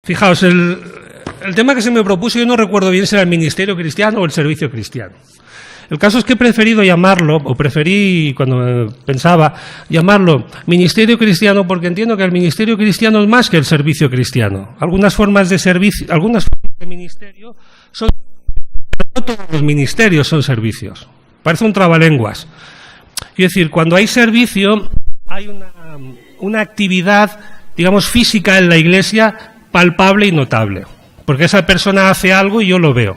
Fijaos, el tema que se me propuso, yo no recuerdo bien si era el ministerio cristiano o el servicio cristiano. El caso es que he preferido llamarlo, o preferí, cuando pensaba, llamarlo ministerio cristiano, porque entiendo que el ministerio cristiano es más que el servicio cristiano. Algunas formas de servicio, algunas formas de ministerio son, no todos los ministerios son servicios. Parece un trabalenguas. Es decir, cuando hay servicio, hay una actividad, digamos, física en la Iglesia palpable y notable, porque esa persona hace algo y yo lo veo.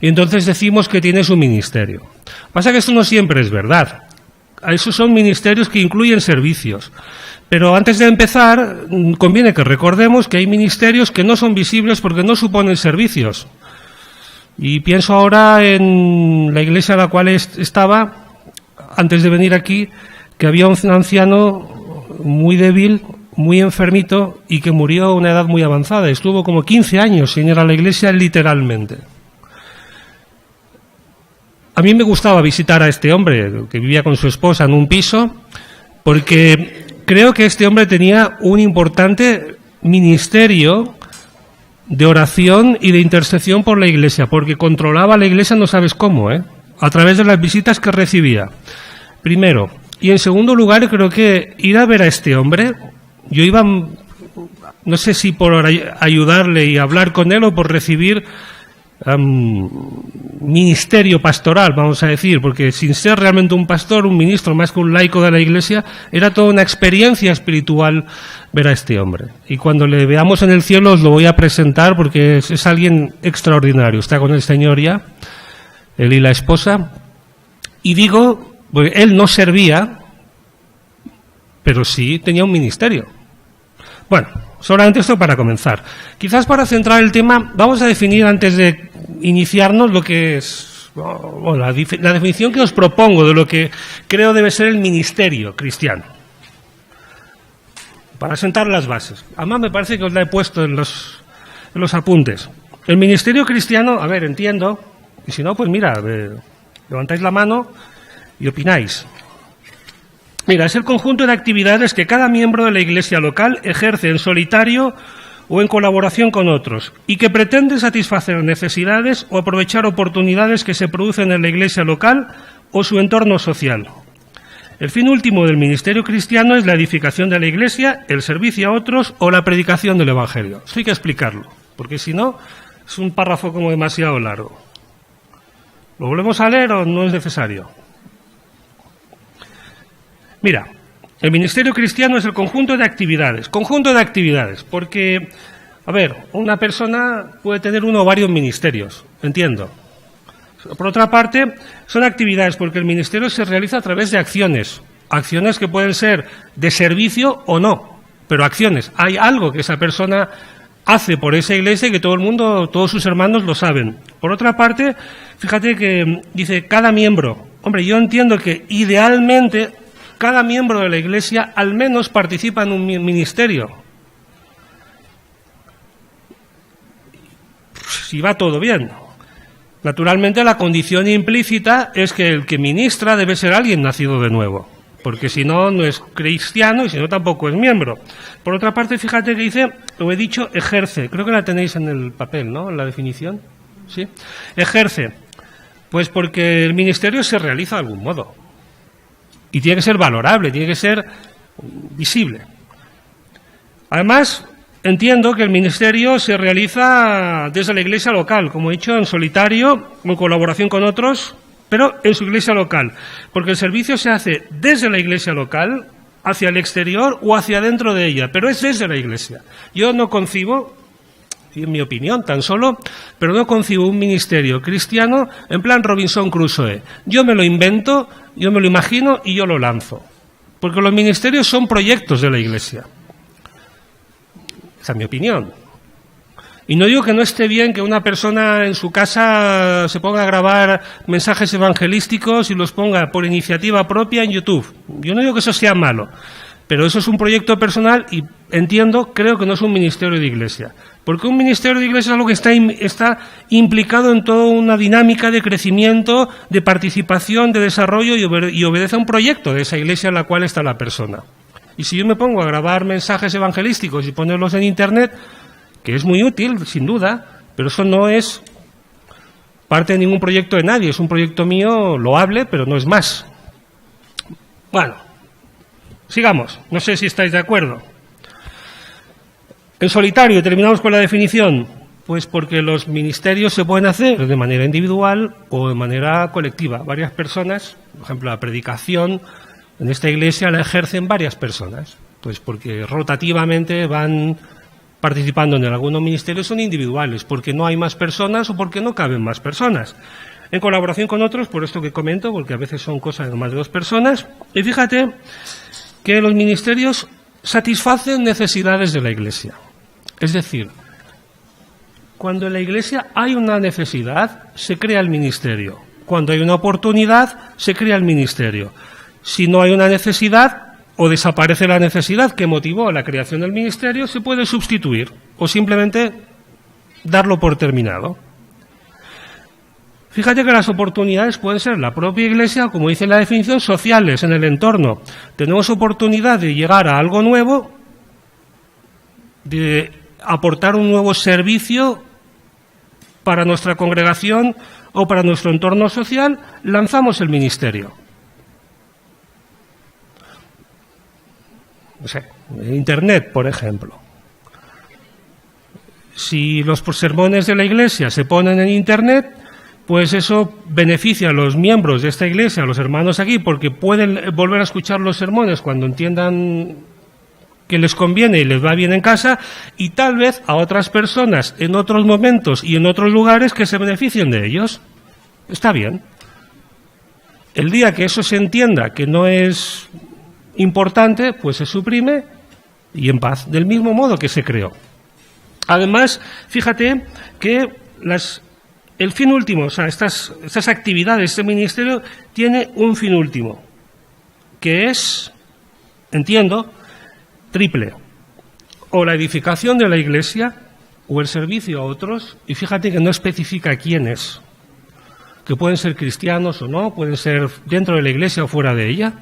Y entonces decimos que tiene su ministerio. Pasa que esto no siempre es verdad. Esos son ministerios que incluyen servicios. Pero antes de empezar, conviene que recordemos que hay ministerios que no son visibles porque no suponen servicios. Y pienso ahora en la iglesia a la cual estaba, antes de venir aquí, que había un anciano muy débil, muy enfermito y que murió a una edad muy avanzada. Estuvo como 15 años sin ir a la iglesia literalmente. A mí me gustaba visitar a este hombre, que vivía con su esposa en un piso, porque creo que este hombre tenía un importante ministerio de oración y de intercesión por la iglesia, porque controlaba la iglesia no sabes cómo, a través de las visitas que recibía, primero. Y en segundo lugar, creo que ir a ver a este hombre, yo iba, no sé si por ayudarle y hablar con él o por recibir ministerio pastoral, vamos a decir, porque sin ser realmente un pastor, un ministro, más que un laico de la iglesia, era toda una experiencia espiritual ver a este hombre. Y cuando le veamos en el cielo os lo voy a presentar porque es alguien extraordinario. Está con el Señor ya, él y la esposa. Y digo, pues él no servía, pero sí tenía un ministerio. Bueno, solamente esto para comenzar. Quizás para centrar el tema, vamos a definir antes de iniciarnos lo que es la definición que os propongo de lo que creo debe ser el ministerio cristiano. Para sentar las bases. Además me parece que os la he puesto en los apuntes. El ministerio cristiano, a ver, entiendo, y si no, pues mira, levantáis la mano y opináis. Mira, es el conjunto de actividades que cada miembro de la iglesia local ejerce en solitario o en colaboración con otros y que pretende satisfacer necesidades o aprovechar oportunidades que se producen en la iglesia local o su entorno social. El fin último del ministerio cristiano es la edificación de la iglesia, el servicio a otros o la predicación del evangelio. Esto hay que explicarlo, porque si no es un párrafo como demasiado largo. ¿Lo volvemos a leer o no es necesario? Mira, el ministerio cristiano es el conjunto de actividades, porque, a ver, una persona puede tener uno o varios ministerios, entiendo. Por otra parte, son actividades, porque el ministerio se realiza a través de acciones que pueden ser de servicio o no, pero acciones. Hay algo que esa persona hace por esa iglesia y que todo el mundo, todos sus hermanos lo saben. Por otra parte, fíjate que dice cada miembro. Hombre, yo entiendo que idealmente cada miembro de la iglesia al menos participa en un ministerio. Si va todo bien. Naturalmente la condición implícita es que el que ministra debe ser alguien nacido de nuevo, porque si no, no es cristiano y si no tampoco es miembro. Por otra parte, fíjate que dice, lo he dicho, ejerce. Creo que la tenéis en el papel, ¿no? En la definición. ¿Sí? Ejerce. Pues porque el ministerio se realiza de algún modo. Y tiene que ser valorable, tiene que ser visible. Además, entiendo que el ministerio se realiza desde la iglesia local, como he dicho, en solitario, en colaboración con otros, pero en su iglesia local. Porque el servicio se hace desde la iglesia local, hacia el exterior o hacia dentro de ella, pero es desde la iglesia. Yo no concibo, en mi opinión tan solo, pero no concibo un ministerio cristiano en plan Robinson Crusoe. Yo me lo invento, yo me lo imagino y yo lo lanzo. Porque los ministerios son proyectos de la iglesia. Esa es mi opinión. Y no digo que no esté bien que una persona en su casa se ponga a grabar mensajes evangelísticos y los ponga por iniciativa propia en YouTube. Yo no digo que eso sea malo, pero eso es un proyecto personal y entiendo, creo que no es un ministerio de iglesia. Porque un ministerio de iglesia es algo que está implicado en toda una dinámica de crecimiento, de participación, de desarrollo y obedece a un proyecto de esa iglesia en la cual está la persona. Y si yo me pongo a grabar mensajes evangelísticos y ponerlos en Internet, que es muy útil, sin duda, pero eso no es parte de ningún proyecto de nadie, es un proyecto mío loable, pero no es más. Bueno, sigamos, no sé si estáis de acuerdo. En solitario, terminamos con la definición, pues porque los ministerios se pueden hacer de manera individual o de manera colectiva. Varias personas, por ejemplo, la predicación en esta iglesia la ejercen varias personas, pues porque rotativamente van participando en algunos ministerios, son individuales, porque no hay más personas o porque no caben más personas. En colaboración con otros, por esto que comento, porque a veces son cosas de más de 2 personas, y fíjate que los ministerios satisfacen necesidades de la iglesia. Es decir, cuando en la iglesia hay una necesidad, se crea el ministerio. Cuando hay una oportunidad, se crea el ministerio. Si no hay una necesidad o desaparece la necesidad que motivó la creación del ministerio, se puede sustituir o simplemente darlo por terminado. Fíjate que las oportunidades pueden ser la propia iglesia, como dice la definición, sociales en el entorno. Tenemos oportunidad de llegar a algo nuevo, de aportar un nuevo servicio para nuestra congregación o para nuestro entorno social, lanzamos el ministerio. No sé, Internet, por ejemplo. Si los sermones de la iglesia se ponen en Internet, pues eso beneficia a los miembros de esta iglesia, a los hermanos aquí, porque pueden volver a escuchar los sermones cuando entiendan que les conviene y les va bien en casa, y tal vez a otras personas en otros momentos y en otros lugares que se beneficien de ellos. Está bien. El día que eso se entienda que no es importante, pues se suprime y en paz, del mismo modo que se creó. Además, fíjate que el fin último, o sea, estas actividades, este ministerio tiene un fin último, que es, entiendo, triple: o la edificación de la iglesia o el servicio a otros, y fíjate que no especifica quiénes, que pueden ser cristianos o no, pueden ser dentro de la iglesia o fuera de ella,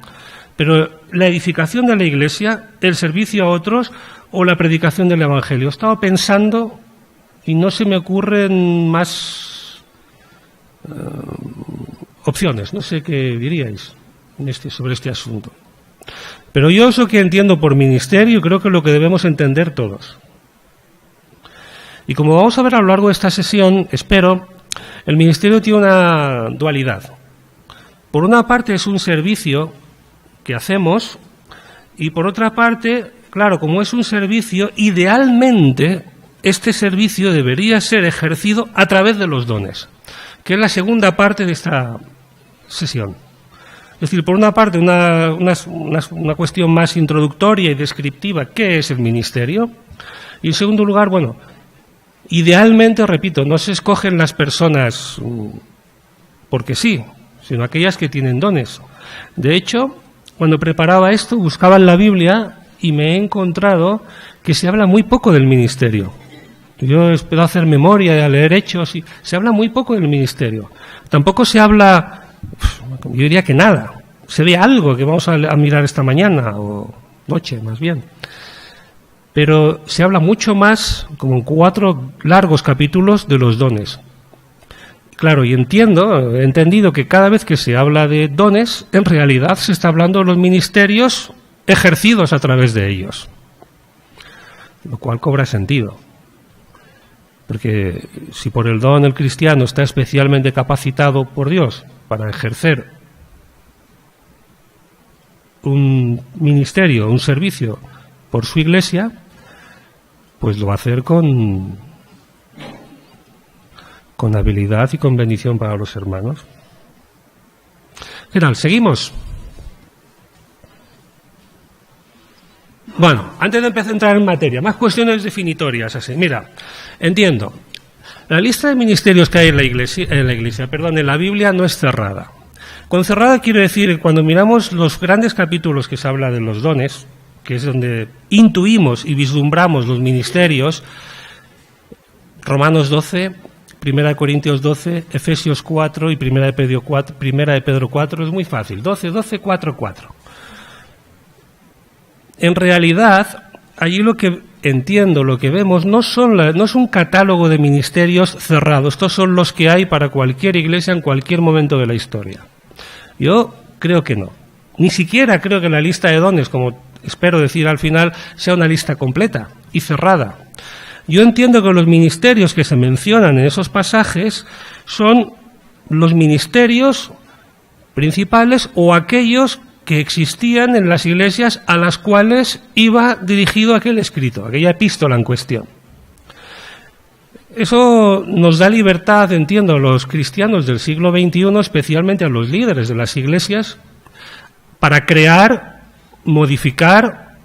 pero la edificación de la iglesia, el servicio a otros o la predicación del evangelio. Estaba pensando y no se me ocurren más opciones, no sé qué diríais sobre este asunto. Pero yo eso que entiendo por ministerio creo que es lo que debemos entender todos. Y como vamos a ver a lo largo de esta sesión, espero, el ministerio tiene una dualidad. Por una parte es un servicio que hacemos y por otra parte, claro, como es un servicio, idealmente este servicio debería ser ejercido a través de los dones, que es la segunda parte de esta sesión. Es decir, por una parte, una cuestión más introductoria y descriptiva, ¿qué es el ministerio? Y en segundo lugar, bueno, idealmente, repito, no se escogen las personas porque sí, sino aquellas que tienen dones. De hecho, cuando preparaba esto, buscaba en la Biblia y me he encontrado que se habla muy poco del ministerio. Yo espero hacer memoria y a leer Hechos y se habla muy poco del ministerio. Tampoco se habla, yo diría que nada. Se ve algo que vamos a mirar esta mañana o noche más bien. Pero se habla mucho más, como en 4 largos capítulos, de los dones. Claro, y he entendido que cada vez que se habla de dones, en realidad se está hablando de los ministerios ejercidos a través de ellos. Lo cual cobra sentido. Porque si por el don el cristiano está especialmente capacitado por Dios para ejercer un ministerio, un servicio por su iglesia, pues lo va a hacer con habilidad y con bendición para los hermanos. ¿Qué tal? ¿Seguimos? Bueno, antes de empezar a entrar en materia, más cuestiones definitorias así. Mira, entiendo. La lista de ministerios que hay en la iglesia, en la Biblia no es cerrada. Con cerrada quiero decir que cuando miramos los grandes capítulos que se habla de los dones, que es donde intuimos y vislumbramos los ministerios, Romanos 12, Primera de Corintios 12, Efesios 4 y Primera de Pedro 4, es muy fácil. 12, 12, 4, 4. En realidad, allí lo que entiendo, lo que vemos, no es un catálogo de ministerios cerrados. Estos son los que hay para cualquier iglesia en cualquier momento de la historia. Yo creo que no. Ni siquiera creo que la lista de dones, como espero decir al final, sea una lista completa y cerrada. Yo entiendo que los ministerios que se mencionan en esos pasajes son los ministerios principales o aquellos que existían en las iglesias a las cuales iba dirigido aquel escrito, aquella epístola en cuestión. Eso nos da libertad, entiendo, a los cristianos del siglo XXI, especialmente a los líderes de las iglesias, para crear, modificar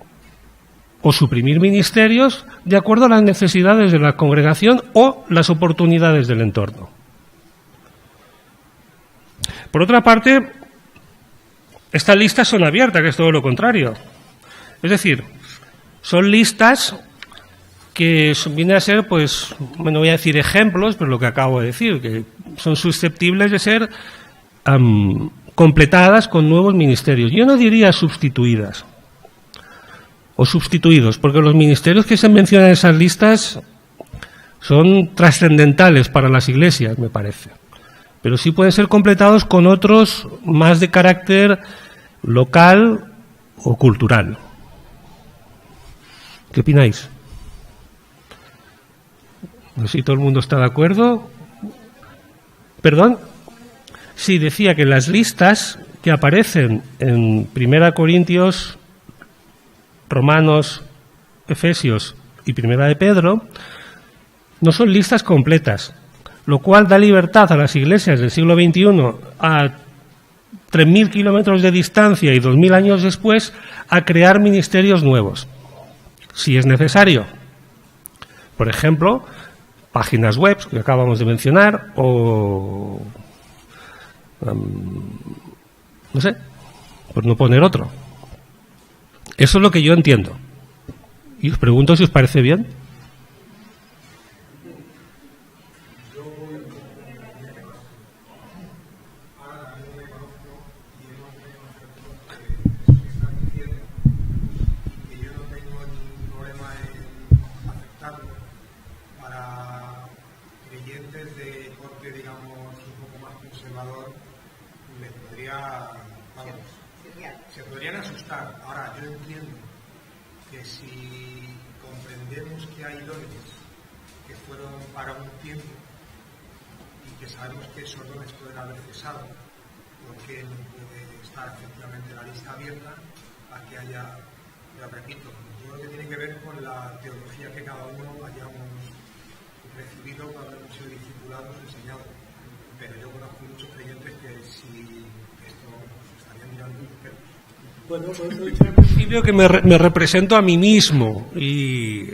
o suprimir ministerios de acuerdo a las necesidades de la congregación o las oportunidades del entorno. Por otra parte, estas listas son abiertas, que es todo lo contrario. Es decir, son listas que vienen a ser, pues, no voy a decir ejemplos, pero lo que acabo de decir, que son susceptibles de ser completadas con nuevos ministerios. Yo no diría sustituidas o sustituidos, porque los ministerios que se mencionan en esas listas son trascendentales para las iglesias, me parece. Pero sí pueden ser completados con otros más de carácter local o cultural. ¿Qué opináis? No sé si todo el mundo está de acuerdo. ¿Perdón? Sí, decía que las listas que aparecen en 1 Corintios, Romanos, Efesios y Primera de Pedro no son listas completas, lo cual da libertad a las iglesias del siglo XXI a 3.000 kilómetros de distancia y 2.000 años después a crear ministerios nuevos, si es necesario. Por ejemplo, páginas web que acabamos de mencionar o no sé, por no poner otro. Eso es lo que yo entiendo. Y os pregunto si os parece bien. Se podrían asustar. Ahora, yo entiendo que si comprendemos que hay dones que fueron para un tiempo y que sabemos que esos dones pueden haber cesado, porque no puede estar efectivamente la lista abierta a que haya, ya repito, todo lo que tiene que ver con la teología que cada uno hayamos recibido cuando hemos sido discipulados, enseñados. Pero yo conozco muchos creyentes que si esto estarían mirando los pelos. Bueno, pues he dicho al principio que me represento a mí mismo y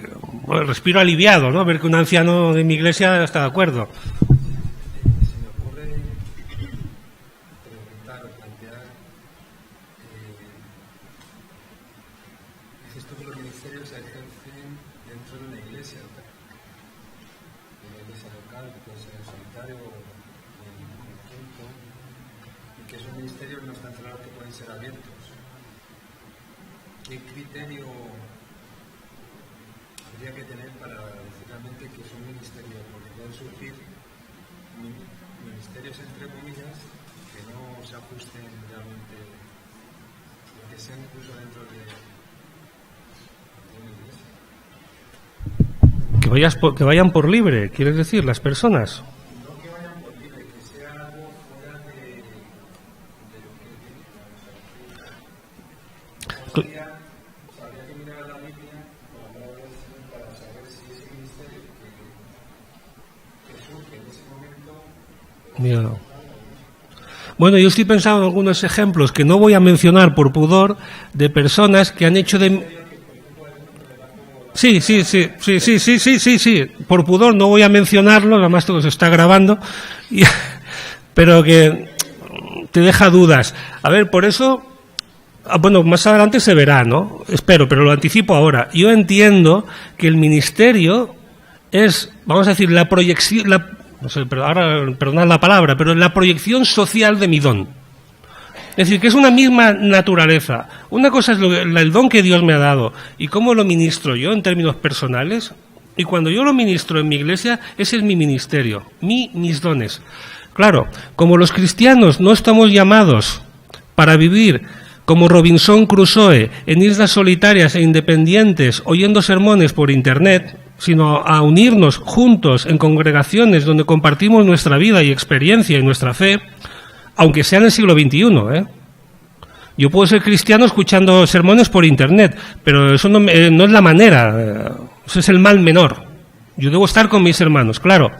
bueno, respiro aliviado, ¿no? Ver que un anciano de mi iglesia está de acuerdo. Se me ocurre preguntar o plantear, es esto que los ministerios se ejercen dentro de una iglesia local, que puede ser en solitario o en conjunto, y que esos ministerios no están claros que pueden ser abiertos. ¿Qué criterio habría que tener para decir realmente que es un ministerio? Porque pueden surgir ministerios entre comillas que no se ajusten realmente, que sean incluso dentro de una iglesia. Que vayan por libre, ¿quieres decir, las personas? No que vayan por libre, que sea algo fuera de lo que habría que mirar la Biblia para saber si ese ministerio que surge en ese momento. Mira. Bueno, yo estoy pensando en algunos ejemplos que no voy a mencionar por pudor de personas que han hecho de... Sí. Por pudor no voy a mencionarlo, además todo se está grabando, pero que te deja dudas. A ver, por eso, bueno, más adelante se verá, ¿no? Espero, pero lo anticipo ahora. Yo entiendo que el ministerio es, vamos a decir, la proyección, no sé, pero ahora, perdonad la palabra, pero la proyección social de mi don. Es decir, que es una misma naturaleza. Una cosa es el don que Dios me ha dado y cómo lo ministro yo en términos personales. Y cuando yo lo ministro en mi iglesia, ese es mi ministerio, mis dones. Claro, como los cristianos no estamos llamados para vivir como Robinson Crusoe en islas solitarias e independientes oyendo sermones por Internet, sino a unirnos juntos en congregaciones donde compartimos nuestra vida y experiencia y nuestra fe, aunque sea en el siglo XXI, ¿eh? Yo puedo ser cristiano escuchando sermones por Internet, pero eso no es la manera, eso es el mal menor. Yo debo estar con mis hermanos, claro.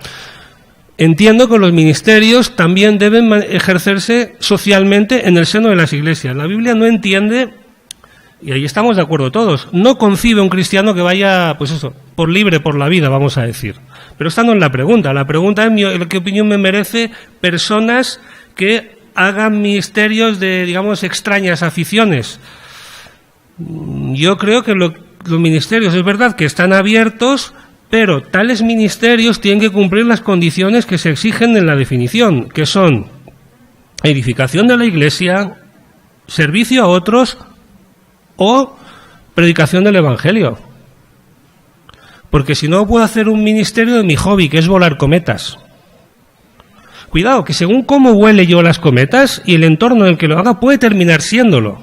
Entiendo que los ministerios también deben ejercerse socialmente en el seno de las iglesias. La Biblia no entiende, y ahí estamos de acuerdo todos, no concibe un cristiano que vaya, pues eso, por libre por la vida, vamos a decir. Pero esta no es la pregunta. La pregunta es qué opinión me merece personas que hagan ministerios de, digamos, extrañas aficiones. Yo creo que los ministerios es verdad que están abiertos, pero tales ministerios tienen que cumplir las condiciones que se exigen en la definición, que son edificación de la iglesia, servicio a otros o predicación del evangelio. Porque si no, puedo hacer un ministerio de mi hobby, que es volar cometas. Cuidado, que según cómo huele yo las cometas y el entorno en el que lo haga, puede terminar siéndolo.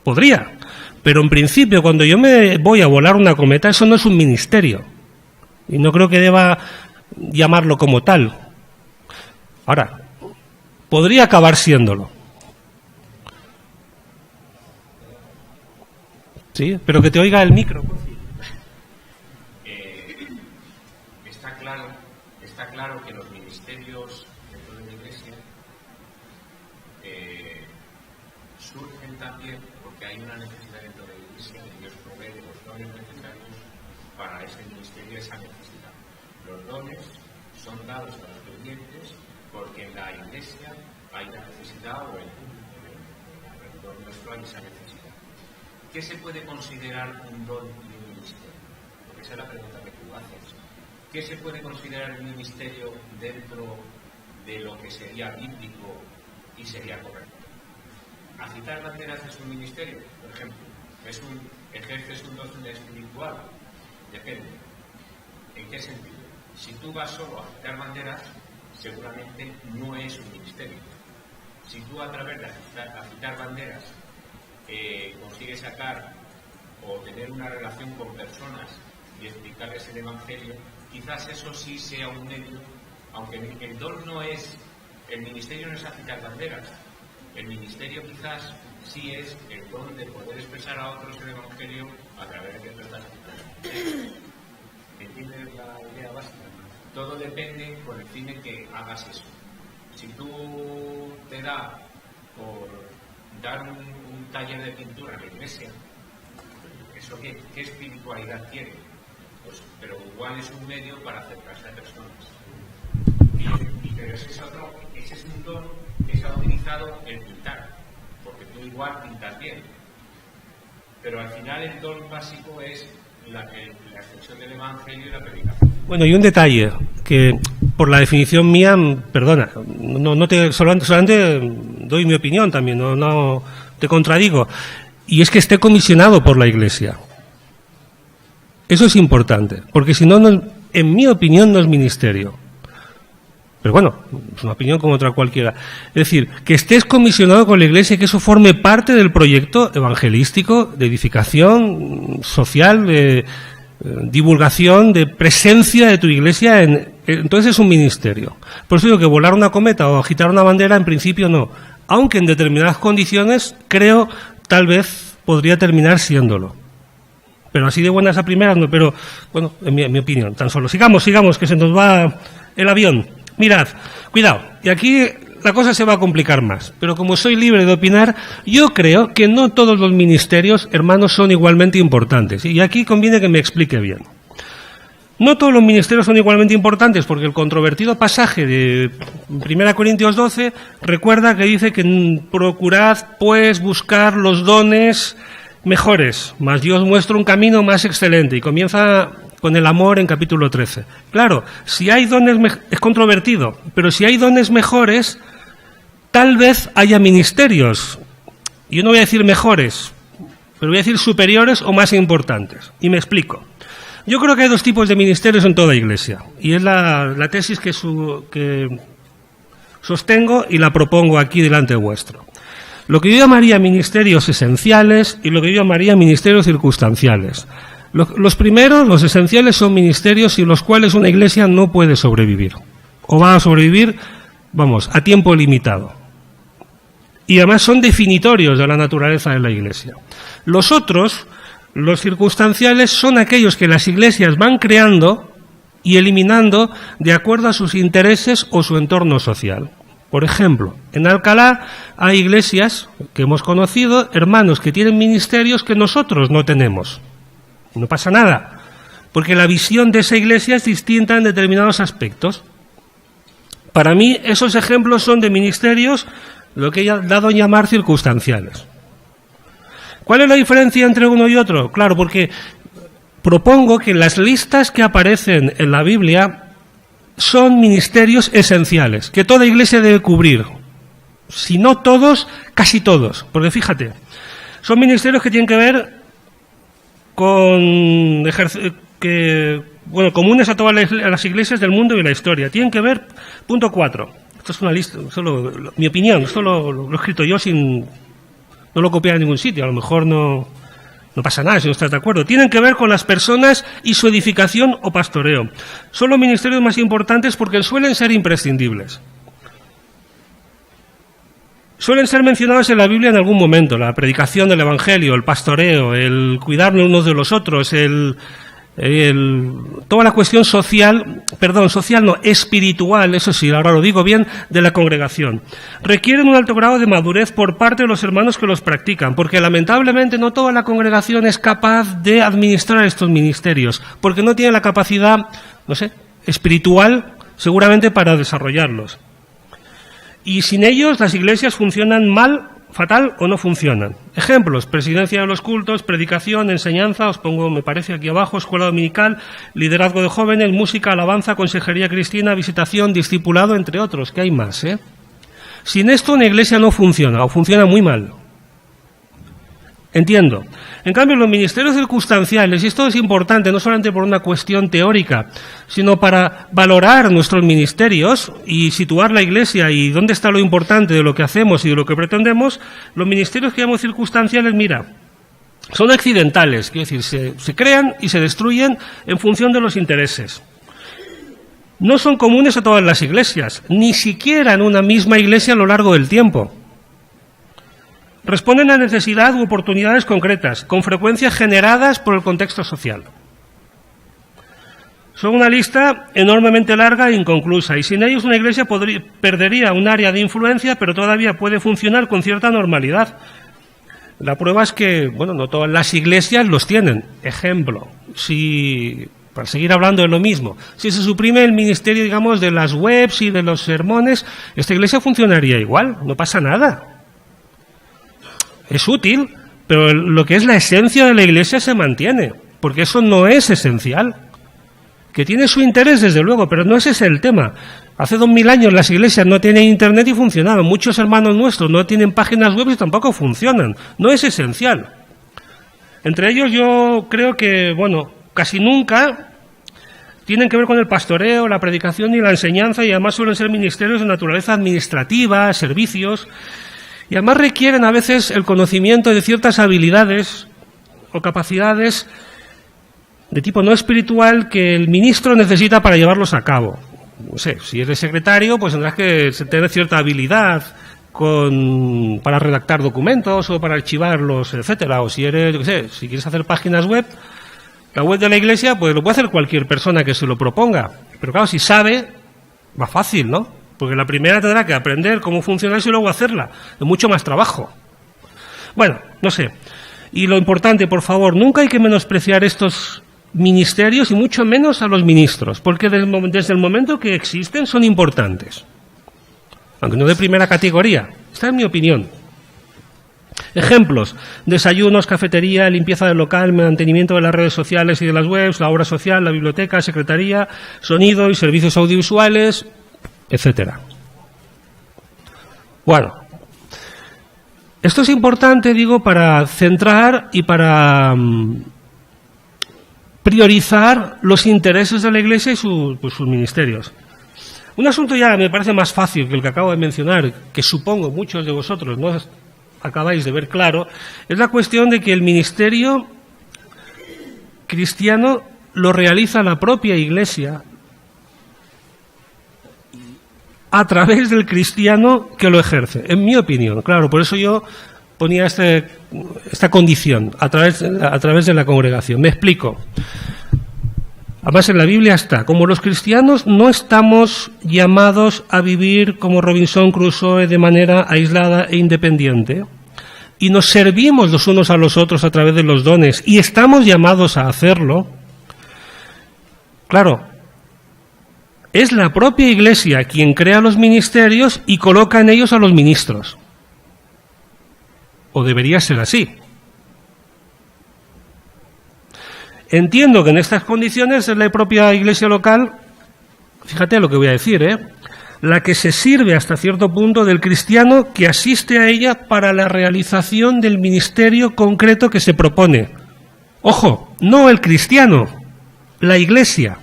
Podría. Pero en principio, cuando yo me voy a volar una cometa, eso no es un ministerio. Y no creo que deba llamarlo como tal. Ahora, podría acabar siéndolo. Sí, pero que te oiga el micro. Está claro que los ministerios dentro de la Iglesia surgen también porque hay una necesidad dentro de la Iglesia y Dios provee de los dones necesarios para ese ministerio, esa necesidad. Los dones son dados a los creyentes porque en la Iglesia hay la necesidad o en alrededor nuestro hay esa necesidad. ¿Qué se puede considerar un don y un ministerio? Porque esa es la pregunta que tú haces. ¿Qué se puede considerar un ministerio dentro de lo que sería bíblico y sería correcto? ¿Agitar banderas es un ministerio? Por ejemplo, ¿ejerces un don espiritual? Depende. ¿En qué sentido? Si tú vas solo a agitar banderas, seguramente no es un ministerio. Si tú a través de agitar banderas consigues sacar o tener una relación con personas y explicarles el Evangelio, quizás eso sí sea un medio, aunque el don no es, el ministerio no es agitar banderas, el ministerio quizás sí es el don de poder expresar a otros el Evangelio a través de otras actividades. ¿Entiendes la idea básica? Todo depende con el fin de que hagas eso. Si tú te da por dar un taller de pintura en la iglesia, ¿eso qué espiritualidad tiene? Pues, pero igual es un medio para acercarse a personas. Pero ese es un don que se ha utilizado en pintar, porque tú igual pintas bien. Pero al final el don básico es la extensión del Evangelio y la predicación. Bueno, y un detalle, que por la definición mía, perdona, solamente doy mi opinión también, no te contradigo, y es que esté comisionado por la Iglesia. Eso es importante, porque si no, en mi opinión no es ministerio. Pero bueno, es una opinión como otra cualquiera. Es decir, que estés comisionado con la Iglesia y que eso forme parte del proyecto evangelístico, de edificación social, de divulgación, de presencia de tu Iglesia. Entonces es un ministerio. Por eso digo que volar una cometa o agitar una bandera en principio no. Aunque en determinadas condiciones creo tal vez podría terminar siéndolo. Pero así de buenas a primeras no. Pero bueno, en mi opinión, tan solo. Sigamos, que se nos va el avión. Mirad, cuidado, y aquí la cosa se va a complicar más, pero como soy libre de opinar, yo creo que no todos los ministerios, hermanos, son igualmente importantes. Y aquí conviene que me explique bien. No todos los ministerios son igualmente importantes, porque el controvertido pasaje de 1 Corintios 12 recuerda que dice que procurad, pues, buscar los dones mejores, mas Dios muestra un camino más excelente, y comienza con el amor en capítulo 13. Claro, si hay dones, es controvertido, pero si hay dones mejores, tal vez haya ministerios. Yo no voy a decir mejores, pero voy a decir superiores o más importantes. Y me explico. Yo creo que hay dos tipos de ministerios en toda Iglesia. Y es la tesis que sostengo y la propongo aquí delante vuestro. Lo que yo llamaría ministerios esenciales y lo que yo llamaría ministerios circunstanciales. Los primeros, los esenciales, son ministerios sin los cuales una Iglesia no puede sobrevivir. O va a sobrevivir, a tiempo limitado. Y además son definitorios de la naturaleza de la Iglesia. Los otros, los circunstanciales, son aquellos que las iglesias van creando y eliminando de acuerdo a sus intereses o su entorno social. Por ejemplo, en Alcalá hay iglesias que hemos conocido, hermanos que tienen ministerios que nosotros no tenemos. No pasa nada, porque la visión de esa iglesia es distinta en determinados aspectos. Para mí, esos ejemplos son de ministerios, lo que he dado a llamar circunstanciales. ¿Cuál es la diferencia entre uno y otro? Claro, porque propongo que las listas que aparecen en la Biblia son ministerios esenciales, que toda iglesia debe cubrir. Si no todos, casi todos. Porque fíjate, son ministerios que tienen que ver con comunes a todas las iglesias del mundo y la historia. Tienen que ver, punto 4. Esto es una lista, solo mi opinión, esto lo he escrito yo no lo copié en ningún sitio, a lo mejor no pasa nada si no estás de acuerdo. Tienen que ver con las personas y su edificación o pastoreo. Son los ministerios más importantes porque suelen ser imprescindibles. Suelen ser mencionados en la Biblia en algún momento: la predicación del Evangelio, el pastoreo, el cuidarnos unos de los otros, toda la cuestión espiritual, eso sí, ahora lo digo bien, de la congregación. Requieren un alto grado de madurez por parte de los hermanos que los practican, porque lamentablemente no toda la congregación es capaz de administrar estos ministerios, porque no tiene la capacidad, espiritual, seguramente, para desarrollarlos. Y sin ellos las iglesias funcionan mal, fatal o no funcionan. Ejemplos: presidencia de los cultos, predicación, enseñanza, os pongo, me parece, aquí abajo, escuela dominical, liderazgo de jóvenes, música, alabanza, consejería cristiana, visitación, discipulado, entre otros, que hay más, ¿eh? Sin esto una iglesia no funciona, o funciona muy mal. Entiendo. En cambio, los ministerios circunstanciales, y esto es importante no solamente por una cuestión teórica, sino para valorar nuestros ministerios y situar la Iglesia y dónde está lo importante de lo que hacemos y de lo que pretendemos, los ministerios que llamamos circunstanciales, son accidentales, quiero decir, se crean y se destruyen en función de los intereses. No son comunes a todas las iglesias, ni siquiera en una misma iglesia a lo largo del tiempo. Responden a necesidades u oportunidades concretas, con frecuencia generadas por el contexto social. Son una lista enormemente larga e inconclusa, y sin ellos una iglesia perdería un área de influencia, pero todavía puede funcionar con cierta normalidad. La prueba es que, no todas las iglesias los tienen. Ejemplo, para seguir hablando de lo mismo, si se suprime el ministerio, de las webs y de los sermones, esta iglesia funcionaría igual, no pasa nada. Es útil, pero lo que es la esencia de la iglesia se mantiene, porque eso no es esencial. Que tiene su interés, desde luego, pero no ese es el tema. Hace 2000 años las iglesias no tenían internet y funcionaban. Muchos hermanos nuestros no tienen páginas web y tampoco funcionan. No es esencial. Entre ellos yo creo que, casi nunca tienen que ver con el pastoreo, la predicación y la enseñanza, y además suelen ser ministerios de naturaleza administrativa, servicios, y además requieren a veces el conocimiento de ciertas habilidades o capacidades de tipo no espiritual que el ministro necesita para llevarlos a cabo. No sé, si eres secretario, pues tendrás que tener cierta habilidad para redactar documentos o para archivarlos, etcétera. O si eres, si quieres hacer páginas web, la web de la iglesia, pues lo puede hacer cualquier persona que se lo proponga. Pero claro, si sabe, va fácil, ¿no? Porque la primera tendrá que aprender cómo funciona eso y luego hacerla. Es mucho más trabajo. No sé. Y lo importante, por favor, nunca hay que menospreciar estos ministerios y mucho menos a los ministros, porque desde el momento que existen son importantes. Aunque no de primera categoría. Esta es mi opinión. Ejemplos: desayunos, cafetería, limpieza del local, mantenimiento de las redes sociales y de las webs, la obra social, la biblioteca, secretaría, sonido y servicios audiovisuales, etcétera. Bueno, esto es importante, digo, para centrar y para priorizar los intereses de la Iglesia y sus ministerios. Un asunto ya me parece más fácil que el que acabo de mencionar, que supongo muchos de vosotros no acabáis de ver claro, es la cuestión de que el ministerio cristiano lo realiza la propia Iglesia a través del cristiano que lo ejerce, en mi opinión. Claro, por eso yo ponía esta condición, a través de la congregación. Me explico. Además, en la Biblia está: como los cristianos no estamos llamados a vivir como Robinson Crusoe de manera aislada e independiente, y nos servimos los unos a los otros a través de los dones, y estamos llamados a hacerlo. Claro, es la propia Iglesia quien crea los ministerios y coloca en ellos a los ministros. O debería ser así. Entiendo que en estas condiciones es la propia Iglesia local, fíjate lo que voy a decir, la que se sirve hasta cierto punto del cristiano que asiste a ella para la realización del ministerio concreto que se propone. Ojo, no el cristiano, la Iglesia.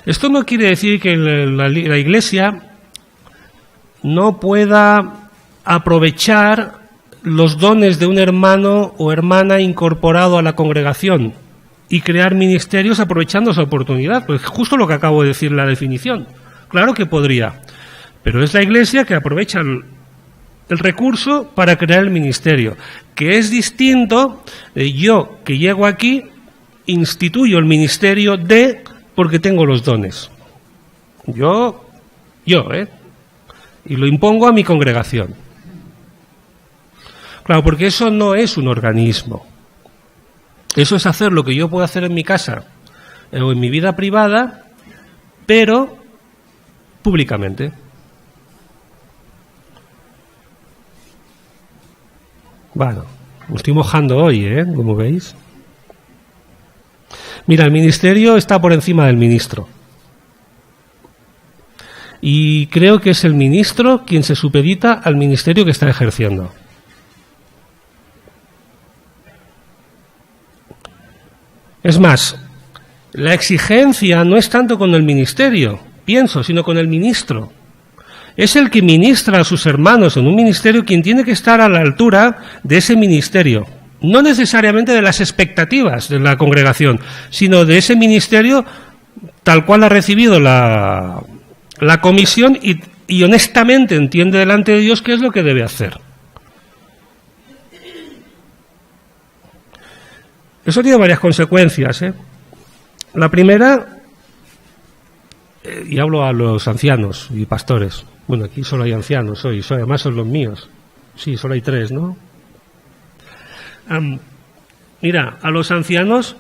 Esto no quiere decir que la Iglesia no pueda aprovechar los dones de un hermano o hermana incorporado a la congregación y crear ministerios aprovechando esa oportunidad. Pues justo lo que acabo de decir en la definición. Claro que podría, pero es la Iglesia que aprovecha el recurso para crear el ministerio, que es distinto de yo que llego aquí, instituyo el ministerio porque tengo los dones. Yo, y lo impongo a mi congregación. Claro, porque eso no es un organismo. Eso es hacer lo que yo puedo hacer en mi casa o en mi vida privada, pero públicamente. Bueno, me estoy mojando hoy, como veis. Mira, el ministerio está por encima del ministro. Y creo que es el ministro quien se supedita al ministerio que está ejerciendo. Es más, la exigencia no es tanto con el ministerio, pienso, sino con el ministro. Es el que ministra a sus hermanos en un ministerio quien tiene que estar a la altura de ese ministerio. No necesariamente de las expectativas de la congregación, sino de ese ministerio tal cual ha recibido la comisión y honestamente entiende delante de Dios qué es lo que debe hacer. Eso tiene varias consecuencias. La primera, y hablo a los ancianos y pastores. Bueno, aquí solo hay ancianos hoy, además son los míos. Sí, solo hay 3, ¿no? Mira, a los ancianos,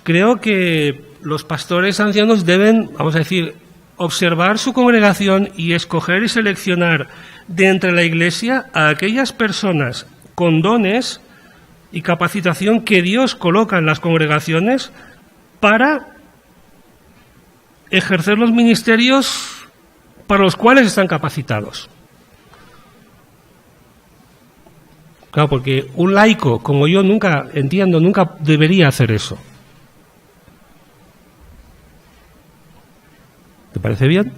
creo que los pastores ancianos deben, vamos a decir, observar su congregación y escoger y seleccionar de entre la Iglesia a aquellas personas con dones y capacitación que Dios coloca en las congregaciones para ejercer los ministerios para los cuales están capacitados. Claro, porque un laico como yo nunca debería hacer eso. ¿Te parece bien?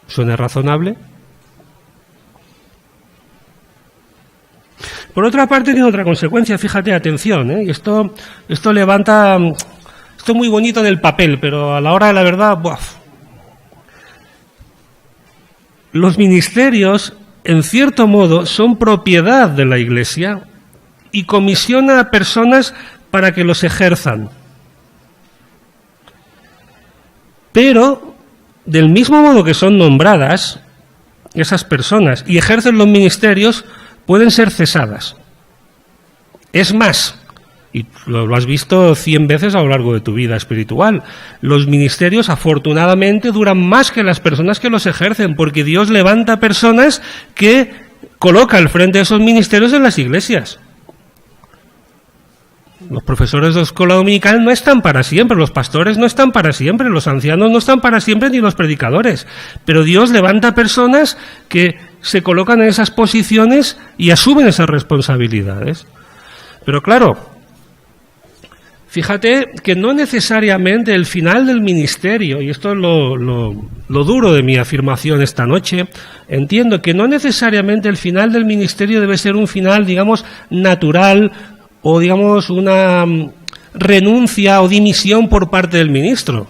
¿Suena razonable? Por otra parte, tiene otra consecuencia, fíjate, atención, y esto levanta, esto es muy bonito en el papel, pero a la hora de la verdad, ¡buaf! Los ministerios, en cierto modo, son propiedad de la Iglesia y comisiona a personas para que los ejerzan. Pero, del mismo modo que son nombradas, esas personas y ejercen los ministerios, pueden ser cesadas. Es más, Y lo has visto 100 veces a lo largo de tu vida espiritual. Los ministerios, afortunadamente, duran más que las personas que los ejercen, porque Dios levanta personas que coloca al frente de esos ministerios en las iglesias. Los profesores de escuela dominical no están para siempre, los pastores no están para siempre, los ancianos no están para siempre, ni los predicadores. Pero Dios levanta personas que se colocan en esas posiciones y asumen esas responsabilidades. Pero claro, fíjate que no necesariamente el final del ministerio, y esto es lo duro de mi afirmación esta noche, entiendo que no necesariamente el final del ministerio debe ser un final, digamos, natural, o digamos una renuncia o dimisión por parte del ministro.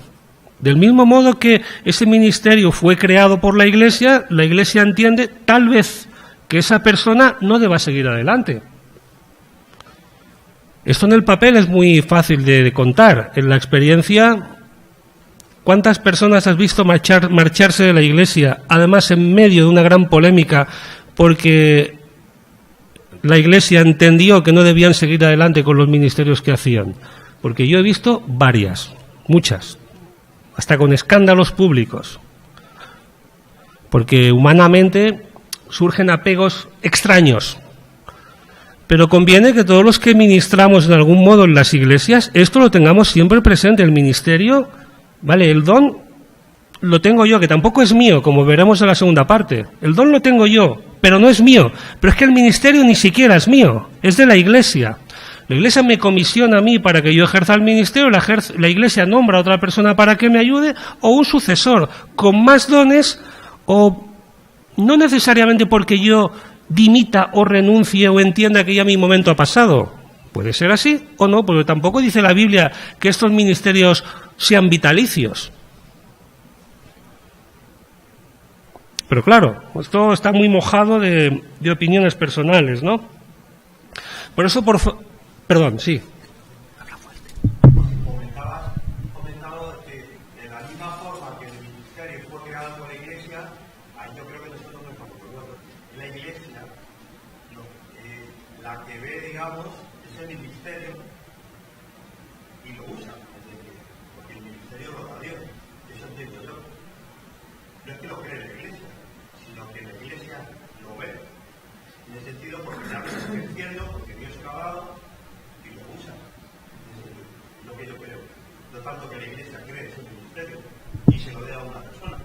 Del mismo modo que ese ministerio fue creado por la Iglesia entiende tal vez que esa persona no deba seguir adelante. Esto en el papel es muy fácil de contar. En la experiencia, ¿cuántas personas has visto marcharse de la Iglesia, además en medio de una gran polémica, porque la Iglesia entendió que no debían seguir adelante con los ministerios que hacían? Porque yo he visto varias, muchas, hasta con escándalos públicos. Porque humanamente surgen apegos extraños. Pero conviene que todos los que ministramos en algún modo en las iglesias, esto lo tengamos siempre presente. El ministerio, vale, el don lo tengo yo, que tampoco es mío, como veremos en la segunda parte. El don lo tengo yo, pero no es mío. Pero es que el ministerio ni siquiera es mío, es de la Iglesia. La Iglesia me comisiona a mí para que yo ejerza el ministerio, la Iglesia nombra a otra persona para que me ayude, o un sucesor con más dones, o no necesariamente porque yo dimita o renuncie o entienda que ya mi momento ha pasado. Puede ser así o no, porque tampoco dice la Biblia que estos ministerios sean vitalicios. Pero claro, esto está muy mojado de opiniones personales, ¿no? Por eso, perdón, sí. Comentaba que de la misma forma que el ministerio fue creado por la Iglesia, ahí yo creo que nosotros no estamos de acuerdo. La Iglesia, la que ve, digamos, es el ministerio y lo usa, porque el ministerio lo da Dios, eso entiendo yo. No es que lo cree la Iglesia, sino que la Iglesia lo ve. En el sentido porque ya lo está ejerciendo, porque Dios lo ha dado y lo usa. Es lo que yo creo. No tanto que la Iglesia cree ese ministerio y se lo dé a una persona,